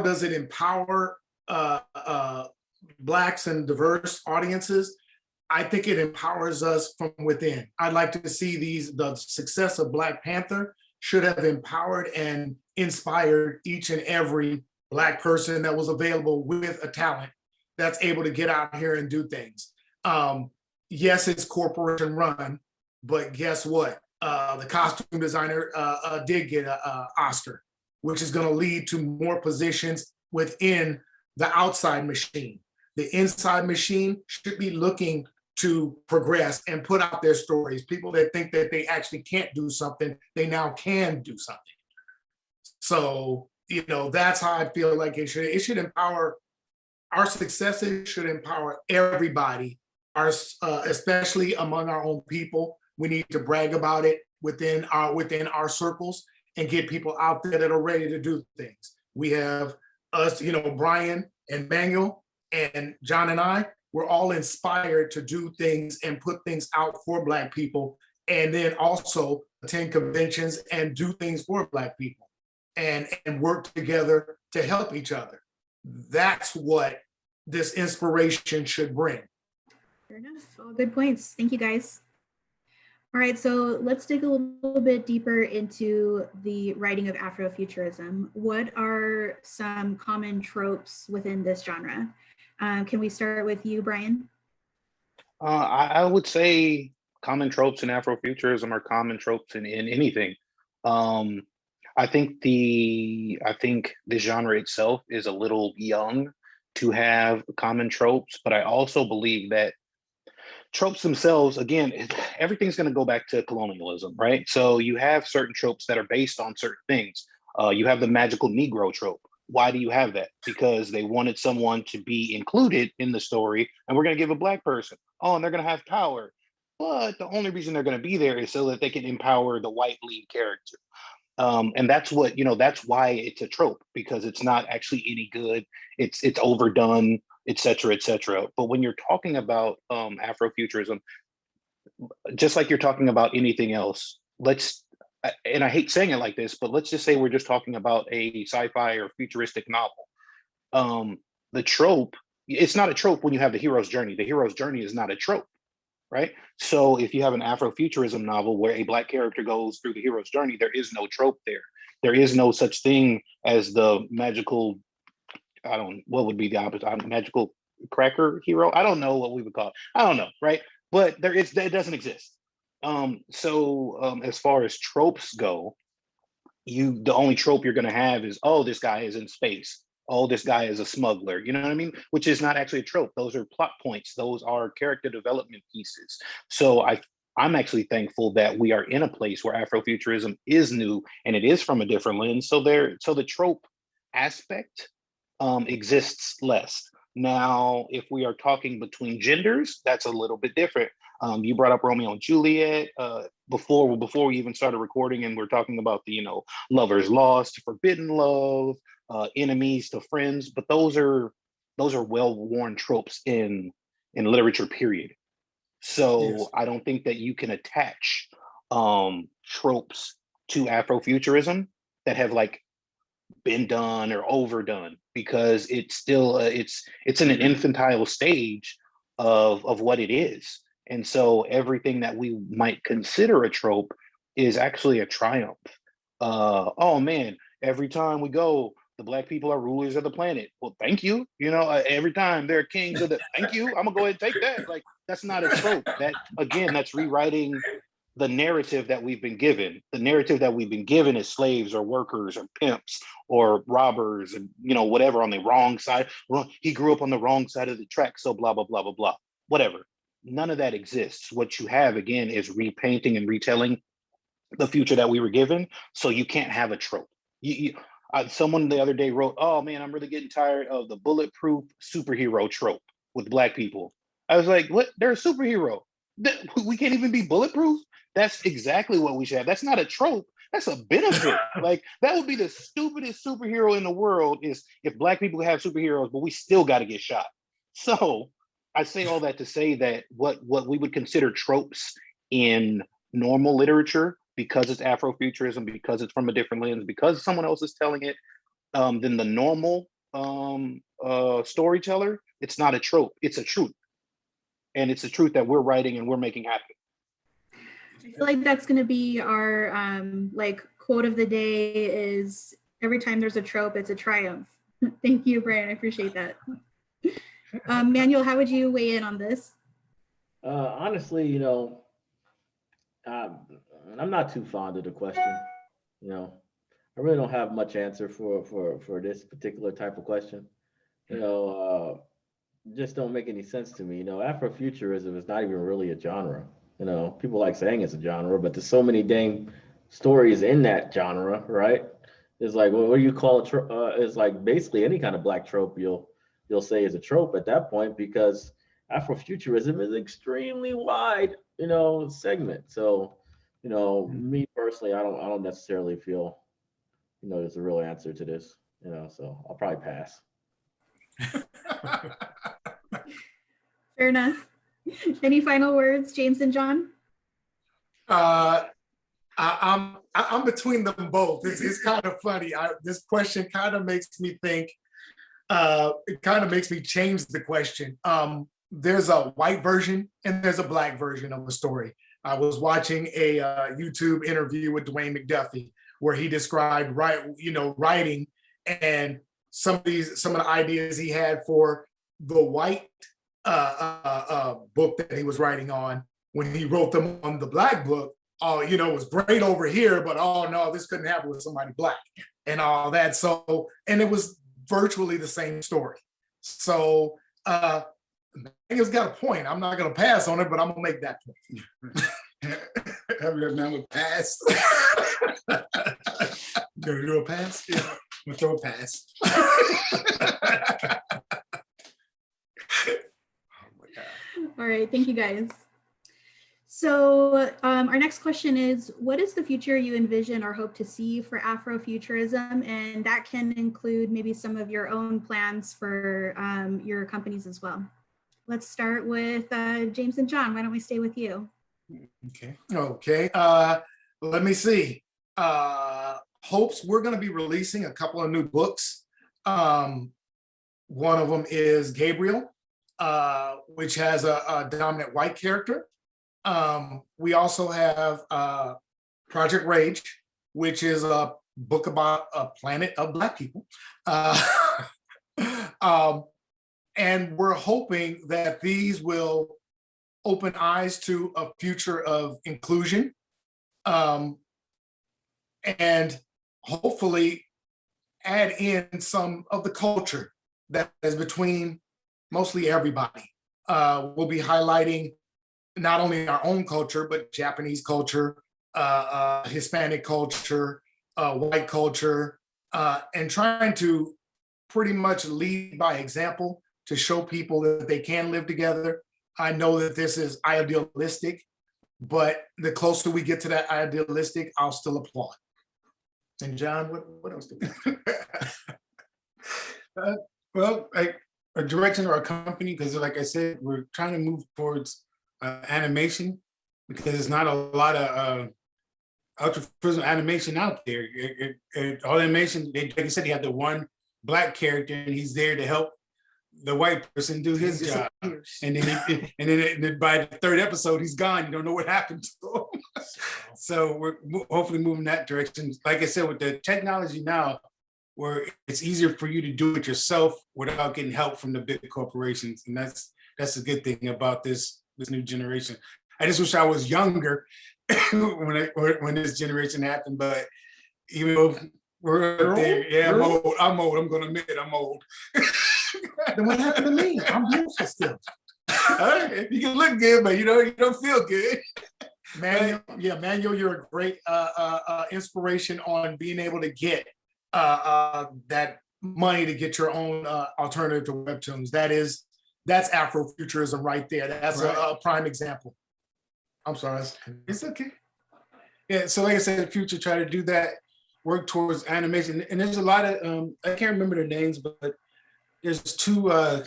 does it empower Blacks and diverse audiences? I think it empowers us from within. I'd like to see the success of Black Panther should have empowered and inspired each and every Black person that was available with a talent that's able to get out here and do things. Yes, it's corporation run, but guess what? The costume designer did get an Oscar, which is going to lead to more positions within the outside machine. The inside machine should be looking to progress and put out their stories. People that think that they actually can't do something, they now can do something. So, you know, that's how I feel like it should empower our successes, should empower everybody, especially among our own people. We need to brag about it within our circles and get people out there that are ready to do things. We have us, you know, Brian and Manuel and John and I, we're all inspired to do things and put things out for Black people, and then also attend conventions and do things for Black people and work together to help each other. That's what this inspiration should bring. Fair enough. All good points. Thank you, guys. All right, so let's dig a little bit deeper into the writing of Afrofuturism. What are some common tropes within this genre? Can we start with you, Brian? I would say common tropes in Afrofuturism are common tropes in anything. I think the genre itself is a little young to have common tropes, but I also believe that tropes themselves, again, everything's going to go back to colonialism, right? So you have certain tropes that are based on certain things. You have the magical Negro trope. Why do you have that? Because they wanted someone to be included in the story, and we're going to give a Black person. Oh, and they're going to have power. But the only reason they're going to be there is so that they can empower the white lead character. And that's what, you know, that's why it's a trope, because it's not actually any good. It's overdone, et cetera, et cetera. But when you're talking about Afrofuturism, just like you're talking about anything else, and I hate saying it like this, but let's just say we're just talking about a sci-fi or futuristic novel. The trope, it's not a trope when you have the hero's journey. The hero's journey is not a trope, right? So if you have an Afrofuturism novel where a Black character goes through the hero's journey, there is no trope there. There is no such thing as the magical, what would be the opposite? Magical cracker hero? I don't know what we would call it. I don't know, right? But it doesn't exist. As far as tropes go, the only trope you're going to have is, oh, this guy is in space. Oh, this guy is a smuggler. You know what I mean? Which is not actually a trope. Those are plot points. Those are character development pieces. So I'm actually thankful that we are in a place where Afrofuturism is new and it is from a different lens. So the trope aspect exists less. Now, if we are talking between genders, that's a little bit different. You brought up Romeo and Juliet before we even started recording, and we're talking about the, lovers lost, forbidden love, enemies to friends. But those are well-worn tropes in literature, period. So yes. I don't think that you can attach tropes to Afrofuturism that have like been done or overdone, because it's still it's in an infantile stage of what it is. And so everything that we might consider a trope is actually a triumph. Oh man, every time we go, the Black people are rulers of the planet. Well, thank you. You know, every time they're kings of the, thank you. I'm gonna go ahead and take that. Like, that's not a trope. That, again, that's rewriting the narrative that we've been given. The narrative that we've been given is slaves or workers or pimps or robbers and, you know, whatever, on the wrong side. He grew up on the wrong side of the track, so blah, blah, blah, blah, blah, whatever. None of that exists. What you have, again, is repainting and retelling the future that we were given. So you can't have a trope. Someone the other day wrote, "Oh man, I'm really getting tired of the bulletproof superhero trope with Black people." I was like, "What? They're a superhero. We can't even be bulletproof." That's exactly what we should have. That's not a trope. That's a benefit. Like, that would be the stupidest superhero in the world, is if Black people have superheroes, but we still got to get shot. So I say all that to say that what we would consider tropes in normal literature, because it's Afrofuturism, because it's from a different lens, because someone else is telling it, than the normal storyteller, it's not a trope, it's a truth. And it's a truth that we're writing and we're making happen. I feel like that's going to be our like quote of the day is, every time there's a trope, it's a triumph. Thank you, Brian. I appreciate that. Manuel, how would you weigh in on this? Honestly, you know, I'm not too fond of the question. You know, I really don't have much answer for this particular type of question. You know, just don't make any sense to me. You know, Afrofuturism is not even really a genre. You know, people like saying it's a genre, but there's so many dang stories in that genre, right? It's like, well, what do you call it? It's like basically any kind of Black trope you'll say is a trope at that point, because Afrofuturism is extremely wide, you know, segment. So, you know, me personally, I don't necessarily feel, you know, there's a real answer to this, you know, so I'll probably pass. Fair enough. Any final words, James and John? I'm between them both. It's kind of funny. This question kind of makes me think. It kind of makes me change the question. There's a white version and there's a Black version of a story. I was watching a YouTube interview with Dwayne McDuffie where he described writing and some of the ideas he had for the white book that he was writing on. When he wrote them on the Black book, it was great over here, but oh no, this couldn't happen with somebody Black and all that. So, and it was virtually the same story. So Daniel's got a point. I'm not going to pass on it, but I'm going to make that point. I'm going to pass. Going to do a pass? Yeah, I'm going to throw a pass. All right, thank you guys. So our next question is, what is the future you envision or hope to see for Afrofuturism? And that can include maybe some of your own plans for your companies as well. Let's start with James and John. Why don't we stay with you? Okay. Let me see. Hopes, we're going to be releasing a couple of new books. One of them is Gabriel, which has a dominant white character. We also have Project Rage, which is a book about a planet of Black people. And we're hoping that these will open eyes to a future of inclusion, and hopefully add in some of the culture that is between mostly everybody. We'll be highlighting not only our own culture, but Japanese culture, Hispanic culture, white culture, and trying to pretty much lead by example to show people that they can live together. I know that this is idealistic, but the closer we get to that idealistic, I'll still applaud. And John, what else do you Well, like a direction or a company, because like I said, we're trying to move towards animation, because there's not a lot of Afro-Futurism animation out there. All animation, like I said, they have the one black character, and he's there to help the white person do his job. And then by the third episode, he's gone. You don't know what happened to him. So we're hopefully moving that direction. Like I said, with the technology now, where it's easier for you to do it yourself without getting help from the big corporations, and that's a good thing about this new generation. I just wish I was younger when this generation happened, but even though we're there, yeah, I'm old. I'm gonna admit it, I'm old. Then what happened to me? I'm beautiful still. You can look good, but you don't feel good. Manuel, you're a great inspiration on being able to get that money to get your own alternative to webtoons. That's Afro-Futurism right there. That's right. a prime example. I'm sorry. It's okay. Yeah, so like I said, in the future, try to do that, work towards animation. And there's a lot of, I can't remember their names, but there's two, I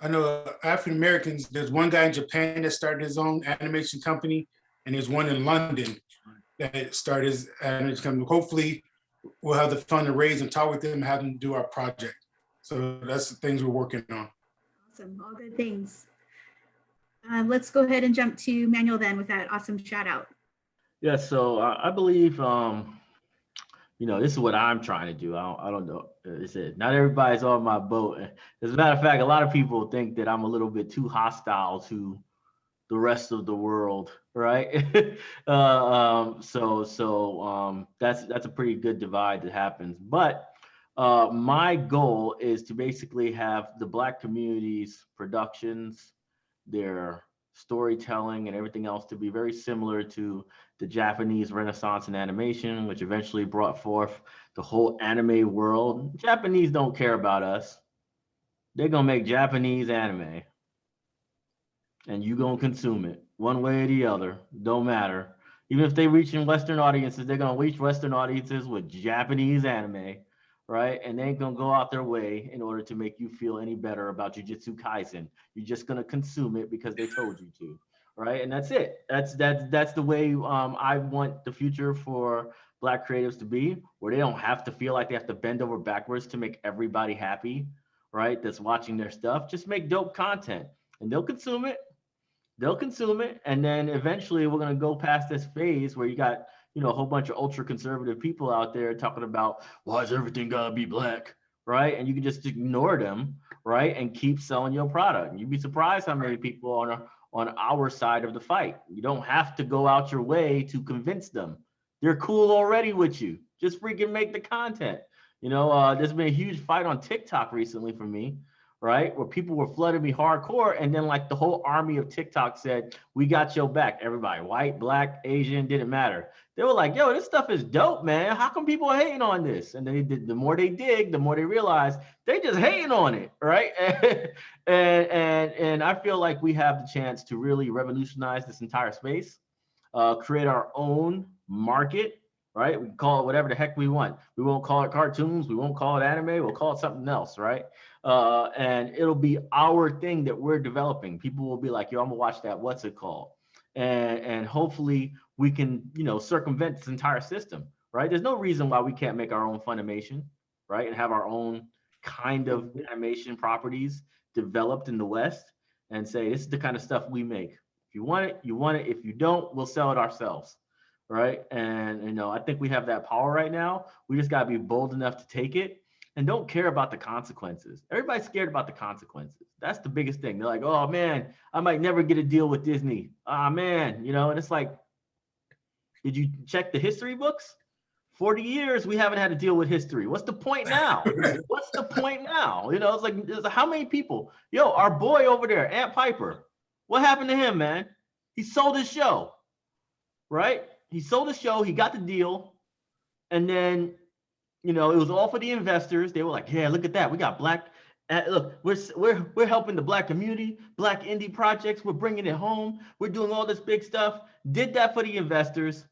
know African Americans, there's one guy in Japan that started his own animation company, and there's one in London that started his animation company. Hopefully, we'll have the fund to raise and talk with them and have them do our project. So that's the things we're working on. Awesome, all good things. Let's go ahead and jump to Manuel then with that awesome shout out. Yeah, so I believe, this is what I'm trying to do. I don't know. Not everybody's on my boat. As a matter of fact, a lot of people think that I'm a little bit too hostile to the rest of the world, right? So that's a pretty good divide that happens. But my goal is to basically have the Black community's productions, their storytelling and everything else to be very similar to the Japanese Renaissance in animation, which eventually brought forth the whole anime world. Japanese don't care about us. They're gonna make Japanese anime and you gonna consume it one way or the other, don't matter. Even if they reach in Western audiences, they're gonna reach Western audiences with Japanese anime, right? And they ain't gonna go out their way in order to make you feel any better about Jujutsu Kaisen. You're just gonna consume it because they told you to, right? And that's it. That's the way I want the future for Black creatives to be, where they don't have to feel like they have to bend over backwards to make everybody happy, right? That's watching their stuff. Just make dope content, and they'll consume it. And then eventually we're gonna go past this phase where you got a whole bunch of ultra conservative people out there talking about why is everything gotta be Black, right? And you can just ignore them, right? And keep selling your product. And you'd be surprised how many people on our side of the fight. You don't have to go out your way to convince them. They're cool already with you. Just freaking make the content. There's been a huge fight on TikTok recently for me, right? Where people were flooding me hardcore, and then like the whole army of TikTok said, we got your back. Everybody, white, Black, Asian, didn't matter. They were like, yo, this stuff is dope, man. How come people are hating on this? And the more they dig, the more they realize they just hating on it, right? and I feel like we have the chance to really revolutionize this entire space, create our own market, right? We can call it whatever the heck we want. We won't call it cartoons. We won't call it anime. We'll call it something else, right? And it'll be our thing that we're developing. People will be like, yo, I'm gonna watch that. What's it called? And hopefully we can, circumvent this entire system, right? There's no reason why we can't make our own Funimation, right? And have our own kind of animation properties developed in the West and say, this is the kind of stuff we make. If you want it, you want it. If you don't, we'll sell it ourselves, right? And, I think we have that power right now. We just gotta be bold enough to take it and don't care about the consequences. Everybody's scared about the consequences. That's the biggest thing. They're like, oh man, I might never get a deal with Disney. Ah man, and it's like, did you check the history books? 40 years, we haven't had to deal with history. What's the point now? What's the point now? It's like, how many people? Yo, our boy over there, Aunt Piper, what happened to him, man? He sold his show, right? He sold his show, he got the deal, and then, it was all for the investors. They were like, yeah, look at that. We got Black, look, we're helping the Black community, Black indie projects. We're bringing it home. We're doing all this big stuff. Did that for the investors.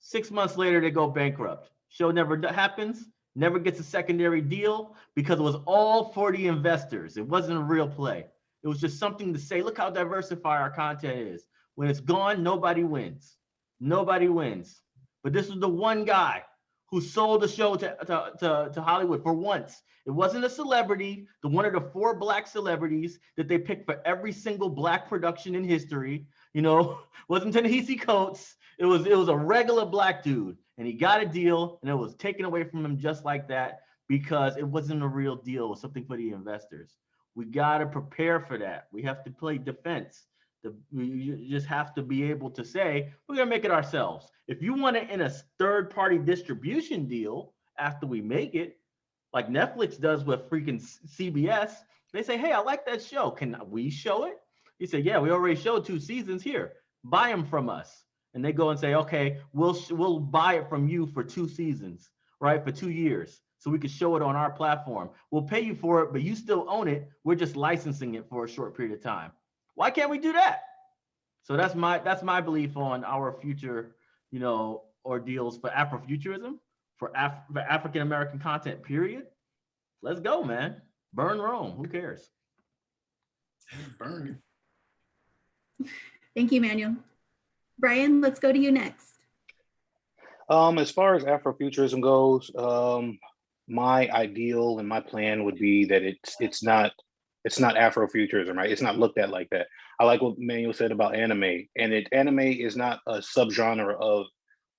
6 months later, they go bankrupt. Show never happens, never gets a secondary deal because it was all for the investors. It wasn't a real play. It was just something to say, look how diversified our content is. When it's gone, nobody wins. Nobody wins. but this was the one guy who sold the show to Hollywood for once. It wasn't a celebrity, one of the 4 Black celebrities that they picked for every single Black production in history. You know, wasn't Ta-Nehisi Coates. It was a regular Black dude, and he got a deal, and it was taken away from him just like that because it wasn't a real deal. It was something for the investors. We got to prepare for that. We have to play defense. You just have to be able to say, we're going to make it ourselves. If you want it in a third-party distribution deal after we make it, like Netflix does with freaking CBS, they say, hey, I like that show. Can we show it? You say, yeah, we already showed 2 seasons here. Buy them from us. And they go and say, okay, we'll buy it from you for 2 seasons, right? For 2 years. So we can show it on our platform. We'll pay you for it, but you still own it. We're just licensing it for a short period of time. Why can't we do that? So that's my belief on our future, you know, ordeals for Afrofuturism, for African American content, period. Let's go, man. Burn Rome. Who cares? Burn. Thank you, Manuel. Brian, let's go to you next. As far as Afrofuturism goes, my ideal and my plan would be that it's not Afrofuturism, right? It's not looked at like that. I like what Manuel said about anime, and anime is not a subgenre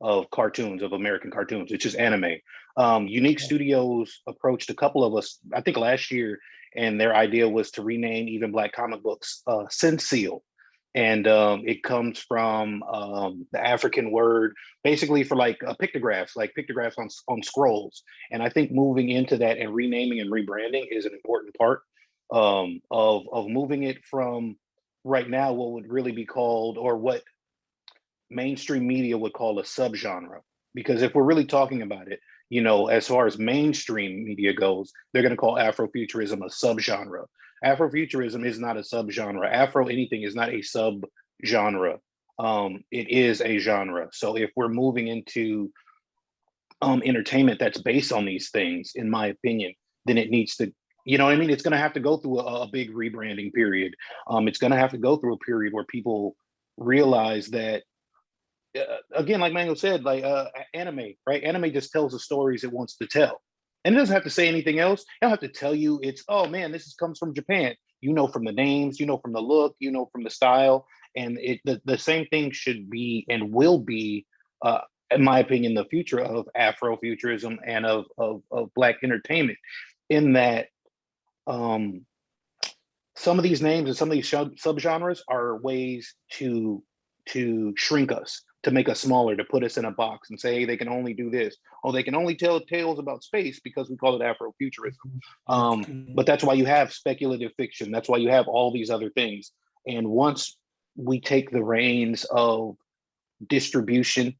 of cartoons, of American cartoons. It's just anime. Unique Studios approached a couple of us, I think last year, and their idea was to rename even Black comic books Sensiel. And it comes from the African word, basically for like pictographs on scrolls. And I think moving into that and renaming and rebranding is an important part of moving it from right now what would really be called, or what mainstream media would call, a subgenre. Because if we're really talking about it, you know, as far as mainstream media goes, they're going to call Afrofuturism a subgenre. Afrofuturism is not a subgenre. Afro anything is not a subgenre. It is a genre. So if we're moving into entertainment that's based on these things, in my opinion, then it needs to, you know what I mean? It's going to have to go through a big rebranding period. It's going to have to go through a period where people realize that, again, like Manuel said, like anime, right? Anime just tells the stories it wants to tell. And it doesn't have to say anything else. It don't have to tell you it's, oh man, comes from Japan. You know from the names, you know from the look, you know from the style. And the same thing should be and will be, in my opinion, the future of Afrofuturism and of Black entertainment, in that some of these names and some of these subgenres are ways to shrink us, to make us smaller, to put us in a box and say, hey, they can only do this. Oh, they can only tell tales about space because we call it Afrofuturism. But that's why you have speculative fiction. That's why you have all these other things. And once we take the reins of distribution,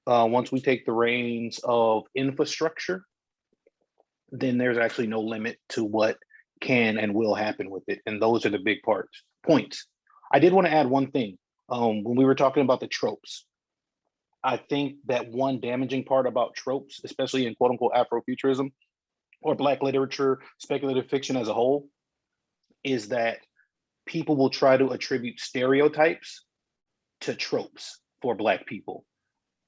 once we take the reins of infrastructure, then there's actually no limit to what can and will happen with it. And those are the big points. I did want to add one thing. When we were talking about the tropes, I think that one damaging part about tropes, especially in quote unquote Afrofuturism or Black literature, speculative fiction as a whole, is that people will try to attribute stereotypes to tropes for Black people.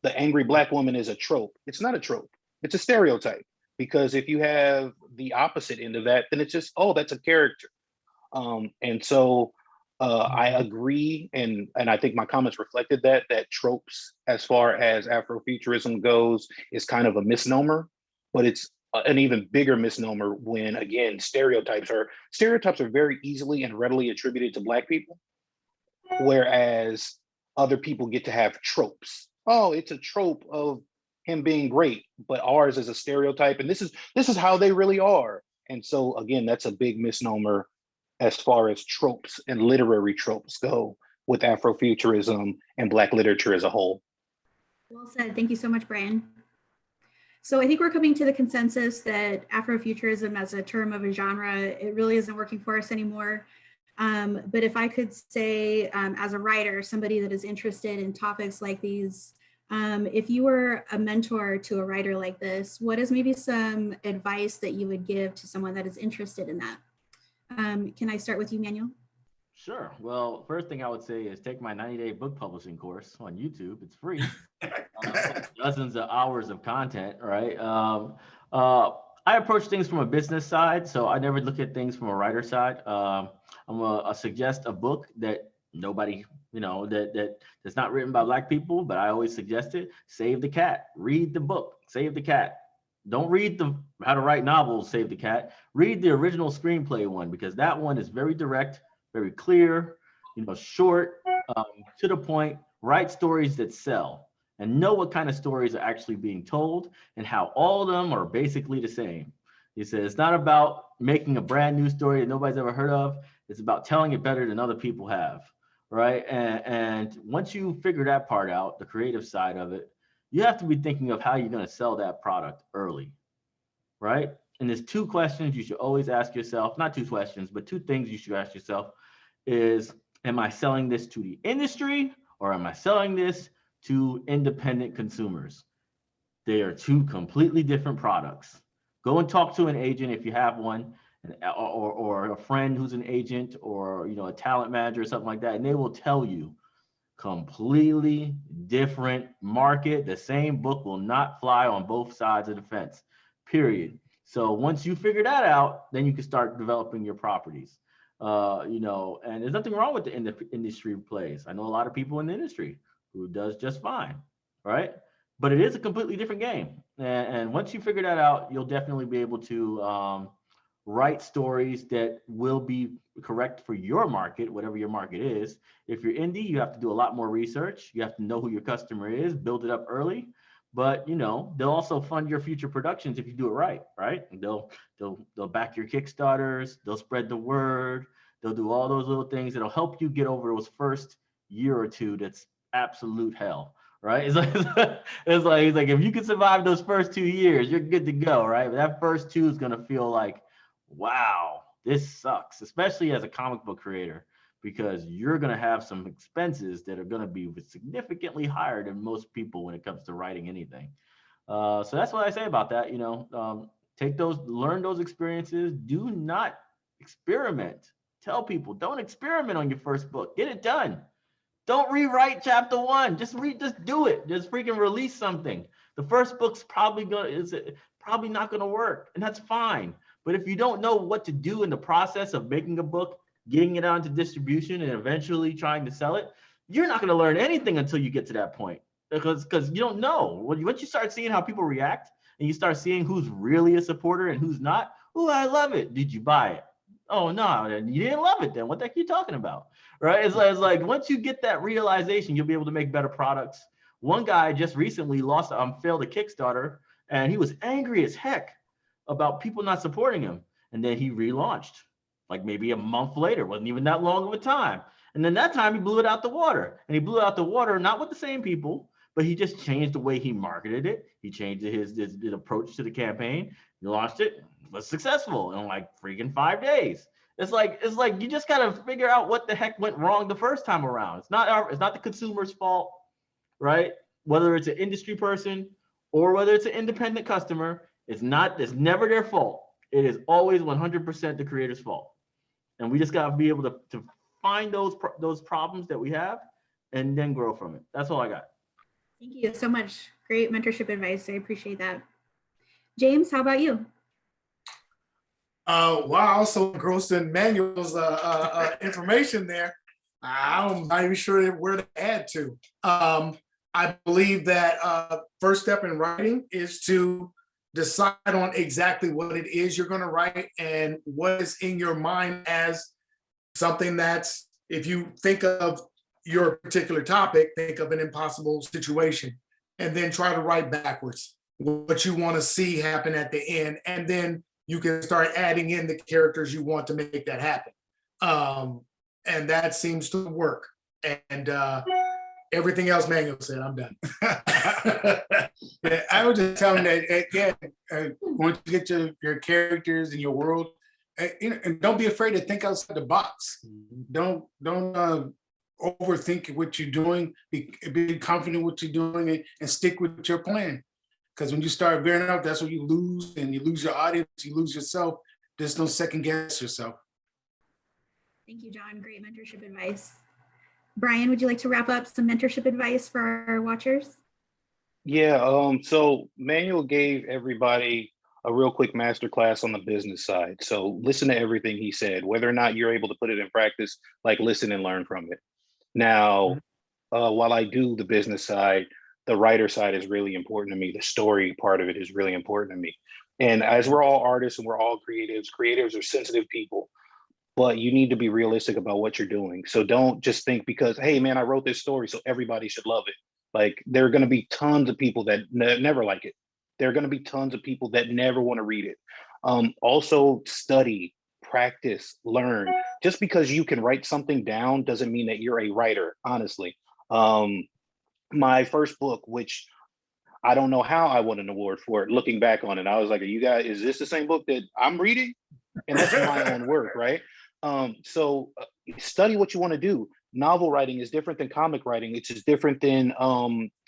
The angry Black woman is a trope. It's not a trope. It's a stereotype. Because if you have the opposite end of that, then it's just, oh, that's a character. And so I agree, and I think my comments reflected that tropes, as far as Afrofuturism goes, is kind of a misnomer, but it's an even bigger misnomer when, again, stereotypes are very easily and readily attributed to Black people, whereas other people get to have tropes. Oh, it's a trope of him being great, but ours is a stereotype, and this is how they really are. And so again, that's a big misnomer as far as tropes and literary tropes go with Afrofuturism and Black literature as a whole. Well said. Thank you so much, Brian. So I think we're coming to the consensus that Afrofuturism as a term of a genre, it really isn't working for us anymore. But if I could say, as a writer, somebody that is interested in topics like these, if you were a mentor to a writer like this, what is maybe some advice that you would give to someone that is interested in that? Can I start with you, Manuel? Sure. Well, first thing I would say is take my 90-day book publishing course on YouTube. It's free. dozens of hours of content, right? I approach things from a business side, so I never look at things from a writer side. I suggest a book that nobody, that's not written by Black people, but I always suggest it. Save the Cat. Read the book. Save the Cat. Don't read the How to Write Novels. Save the Cat. Read the original screenplay one, because that one is very direct, very clear, short, to the point. Write stories that sell, and know what kind of stories are actually being told and how all of them are basically the same. He said it's not about making a brand new story that nobody's ever heard of. It's about telling it better than other people have, right? And once you figure that part out, the creative side of it, you have to be thinking of how you're going to sell that product early, right? And there's two questions you should always ask yourself, not two questions, but two things you should ask yourself is, am I selling this to the industry or am I selling this to independent consumers? They are two completely different products. Go and talk to an agent if you have one, or a friend who's an agent, or a talent manager or something like that, and they will tell you completely different market. The same book will not fly on both sides of the fence, period. So once you figure that out, then you can start developing your properties. And there's nothing wrong with the industry plays. I know a lot of people in the industry who does just fine, right? But it is a completely different game. And once you figure that out, you'll definitely be able to write stories that will be correct for your market, whatever your market is. If you're indie, you have to do a lot more research. You have to know who your customer is, build it up early. But they'll also fund your future productions if you do it right, right? They'll back your Kickstarters, they'll spread the word, they'll do all those little things that'll help you get over those first year or two that's absolute hell, right? It's like if you can survive those first 2 years, you're good to go, right? But that first two is gonna feel like, wow, this sucks, especially as a comic book creator, because you're going to have some expenses that are going to be significantly higher than most people when it comes to writing anything. So that's what I say about that. Learn those experiences. Do not experiment. Tell people, don't experiment on your first book. Get it done. Don't rewrite chapter 1. Just do it. Just freaking release something. The first book's probably not gonna work, and that's fine. But if you don't know what to do in the process of making a book, getting it onto distribution, and eventually trying to sell it, you're not gonna learn anything until you get to that point, because you don't know. Once you start seeing how people react, and you start seeing who's really a supporter and who's not, oh, I love it. Did you buy it? Oh no, you didn't love it then. What the heck are you talking about? Right? It's like once you get that realization, you'll be able to make better products. One guy just recently failed a Kickstarter, and he was angry as heck about people not supporting him. And then he relaunched, like maybe a month later, wasn't even that long of a time. And then that time he blew it out the water. And he blew out the water not with the same people, but he just changed the way he marketed it. He changed his approach to the campaign. He launched it, was successful in like freaking 5 days. It's like you just gotta figure out what the heck went wrong the first time around. It's not the consumer's fault, right? Whether it's an industry person or whether it's an independent customer, it's never their fault. It is always 100% the creator's fault. And we just gotta be able to find those problems that we have and then grow from it. That's all I got. Thank you so much. Great mentorship advice. I appreciate that. James, how about you? Well, I also engrossed in Manuel's information there. I'm not even sure where to add to. I believe that first step in writing is to decide on exactly what it is you're going to write and what is in your mind as something that's, if you think of your particular topic, think of an impossible situation, and then try to write backwards what you want to see happen at the end. And then you can start adding in the characters you want to make that happen. And that seems to work. And everything else Manuel said, I'm done. Yeah, I would just tell him that, again, once you get your characters and your world, and don't be afraid to think outside the box. Don't overthink what you're doing. Be confident what you're doing and stick with your plan. Because when you start veering out, that's when you lose, and you lose your audience, you lose yourself. There's no second guess yourself. Thank you, John. Great mentorship advice. Brian, would you like to wrap up some mentorship advice for our watchers? Yeah, so Manuel gave everybody a real quick master class on the business side. So listen to everything he said, whether or not you're able to put it in practice, like listen and learn from it. Now, while I do the business side, the writer side is really important to me. The story part of it is really important to me. And as we're all artists and we're all creatives, creatives are sensitive people, but you need to be realistic about what you're doing. So don't just think because, hey, man, I wrote this story, so everybody should love it. Like, there are going to be tons of people that never like it. There are going to be tons of people that never want to read it. Also, study, practice, learn. Just because you can write something down doesn't mean that you're a writer, honestly. Um, my first book, which I don't know how I won an award for it, looking back on it, I was like, you guys, is this the same book that I'm reading? And that's my own work, right? So study what you want to do. Novel writing is different than comic writing, which is different than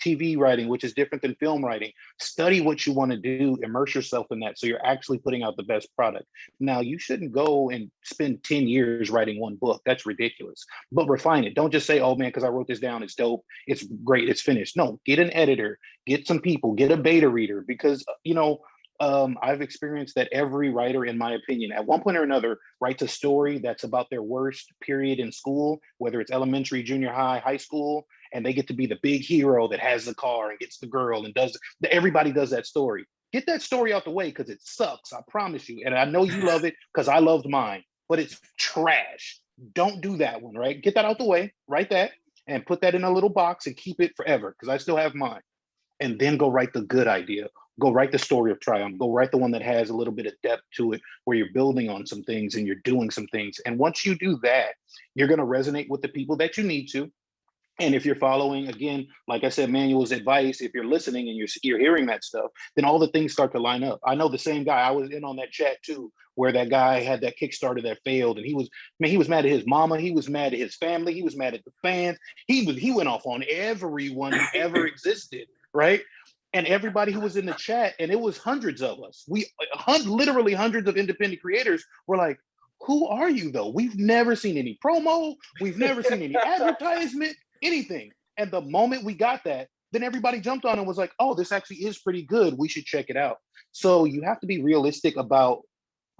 TV writing, which is different than film writing. Study what you want to do, immerse yourself in that so you're actually putting out the best product. Now, you shouldn't go and spend 10 years writing one book. That's ridiculous. But refine it. Don't just say, oh man, because I wrote this down, it's dope, it's great, it's finished. No, get an editor, get some people, get a beta reader, because, I've experienced that every writer, in my opinion, at one point or another, writes a story that's about their worst period in school, whether it's elementary, junior high, high school, and they get to be the big hero that has the car and gets the girl and does, everybody does that story. Get that story out the way because it sucks, I promise you. And I know you love it because I loved mine, but it's trash. Don't do that one, right? Get that out the way, write that, and put that in a little box and keep it forever because I still have mine. And then go write the good idea. Go write the story of triumph. Go write the one that has a little bit of depth to it, where you're building on some things and you're doing some things. And once you do that, you're going to resonate with the people that you need to. And if you're following, again, like I said, Manuel's advice, if you're listening and you're hearing that stuff, then all the things start to line up. I know the same guy. I was in on that chat too, where that guy had that Kickstarter that failed, and he was mad at his mama, he was mad at his family, he was mad at the fans. He went off on everyone who ever existed, right? And everybody who was in the chat, and it was hundreds of us. Literally hundreds of independent creators were like, who are you though? We've never seen any promo. We've never seen any advertisement, anything. And the moment we got that, then everybody jumped on and was like, oh, this actually is pretty good. We should check it out. So you have to be realistic about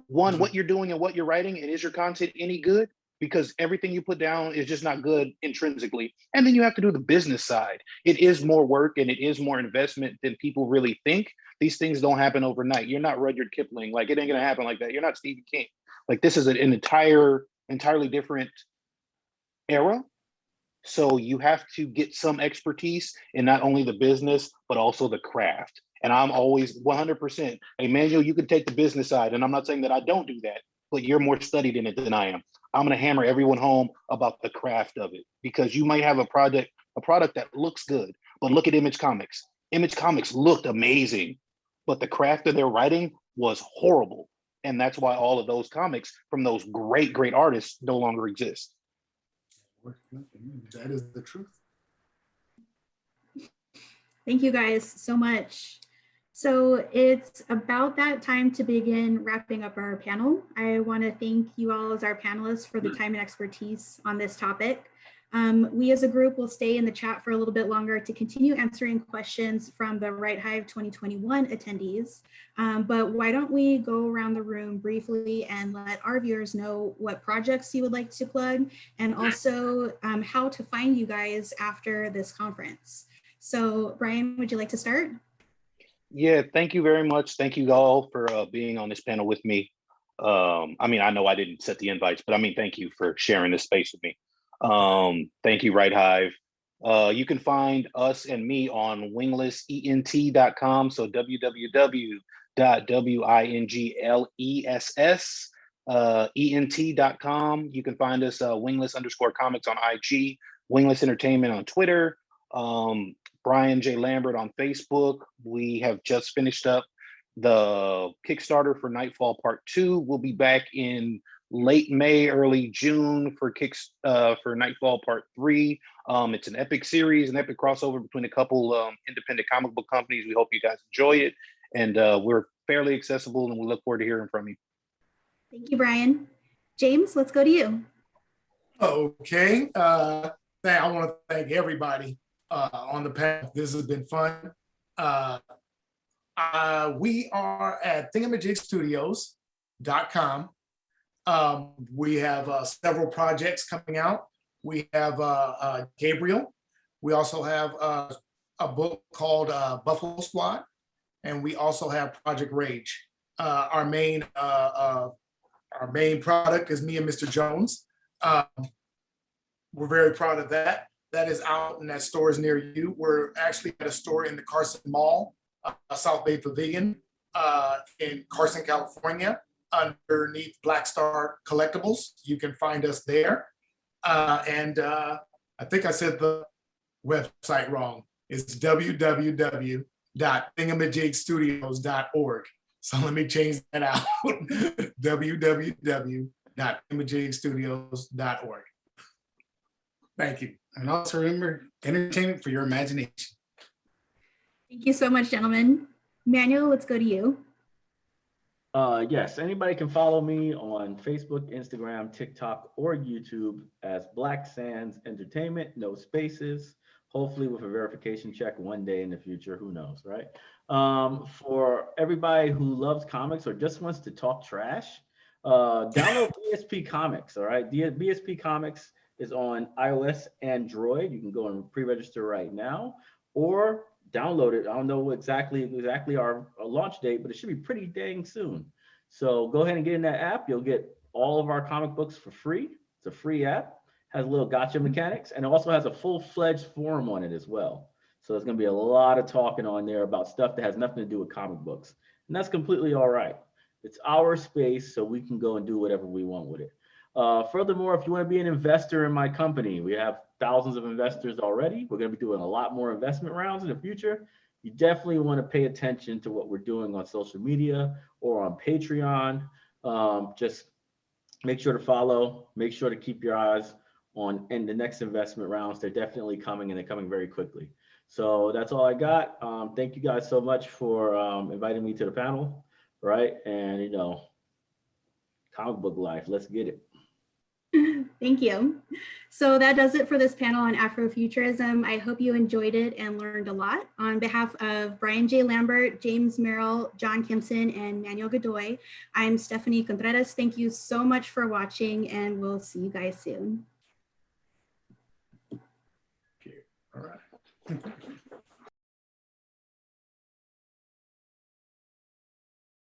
one, what you're doing and what you're writing, and is your content any good? Because everything you put down is just not good intrinsically. And then you have to do the business side. It is more work and it is more investment than people really think. These things don't happen overnight. You're not Rudyard Kipling. Like, it ain't gonna happen like that. You're not Stephen King. Like, this is an entirely different era. So you have to get some expertise in not only the business, but also the craft. And I'm always 100%, Emmanuel, you can take the business side. And I'm not saying that I don't do that, but you're more studied in it than I am. I'm going to hammer everyone home about the craft of it, because you might have a product that looks good, but look at Image Comics. Image Comics looked amazing, but the craft of their writing was horrible. And that's why all of those comics from those great, great artists no longer exist. That is the truth. Thank you guys so much. So it's about that time to begin wrapping up our panel. I want to thank you all as our panelists for the time and expertise on this topic. We as a group will stay in the chat for a little bit longer to continue answering questions from the Right Hive 2021 attendees. But why don't we go around the room briefly and let our viewers know what projects you would like to plug, and also how to find you guys after this conference. So Brian, would you like to start? Yeah, thank you very much. Thank you all for being on this panel with me. I mean, I know I didn't set the invites, but I mean, thank you for sharing this space with me. Thank you, Right Hive. You can find us and me on winglessent.com. So www.winglessent.com. You can find us wingless_comics on IG, Wingless Entertainment on Twitter. Brian J. Lambert on Facebook. We have just finished up the Kickstarter for Nightfall Part 2. We'll be back in late May, early June for Nightfall Part 3. It's an epic series, an epic crossover between a couple independent comic book companies. We hope you guys enjoy it. And we're fairly accessible, and we look forward to hearing from you. Thank you, Brian. James, let's go to you. Okay. I want to thank everybody on the panel. This has been fun. We are at thingamajigstudios.com. We have several projects coming out. We have Gabriel. We also have a book called Buffalo Squad, and we also have Project Rage. Our main product is Me and Mr. Jones. We're very proud of that. That is out and that store is near you. We're actually at a store in the Carson Mall, South Bay Pavilion in Carson, California, underneath Black Star Collectibles. You can find us there. And I think I said the website wrong. It's www.thingamajigstudios.org. So let me change that out. www.thingamajigstudios.org. Thank you. And also remember, entertainment for your imagination. Thank you so much, gentlemen. Manuel, let's go to you. Yes, anybody can follow me on Facebook, Instagram, TikTok, or YouTube as Black Sands Entertainment, no spaces, hopefully with a verification check one day in the future, who knows, right? For everybody who loves comics or just wants to talk trash, download BSP Comics, all right? BSP Comics is on iOS, Android. You can go and pre-register right now, or download it. I don't know exactly our launch date, but it should be pretty dang soon. So go ahead and get in that app. You'll get all of our comic books for free. It's a free app, has a little gotcha mechanics, and it also has a full-fledged forum on it as well. So there's gonna be a lot of talking on there about stuff that has nothing to do with comic books. And that's completely all right. It's our space, so we can go and do whatever we want with it. Furthermore, if you want to be an investor in my company, we have thousands of investors already. We're going to be doing a lot more investment rounds in the future. You definitely want to pay attention to what we're doing on social media or on Patreon. Just make sure to follow, make sure to keep your eyes on in the next investment rounds. They're definitely coming, and they're coming very quickly. So that's all I got. Thank you guys so much for inviting me to the panel, right? And, you know, comic book life, let's get it. Thank you. So that does it for this panel on Afrofuturism. I hope you enjoyed it and learned a lot. On behalf of Brian J. Lambert, James Merrill, John Kimson, and Manuel Godoy, I'm Stephanie Contreras. Thank you so much for watching, and we'll see you guys soon. Okay. All right.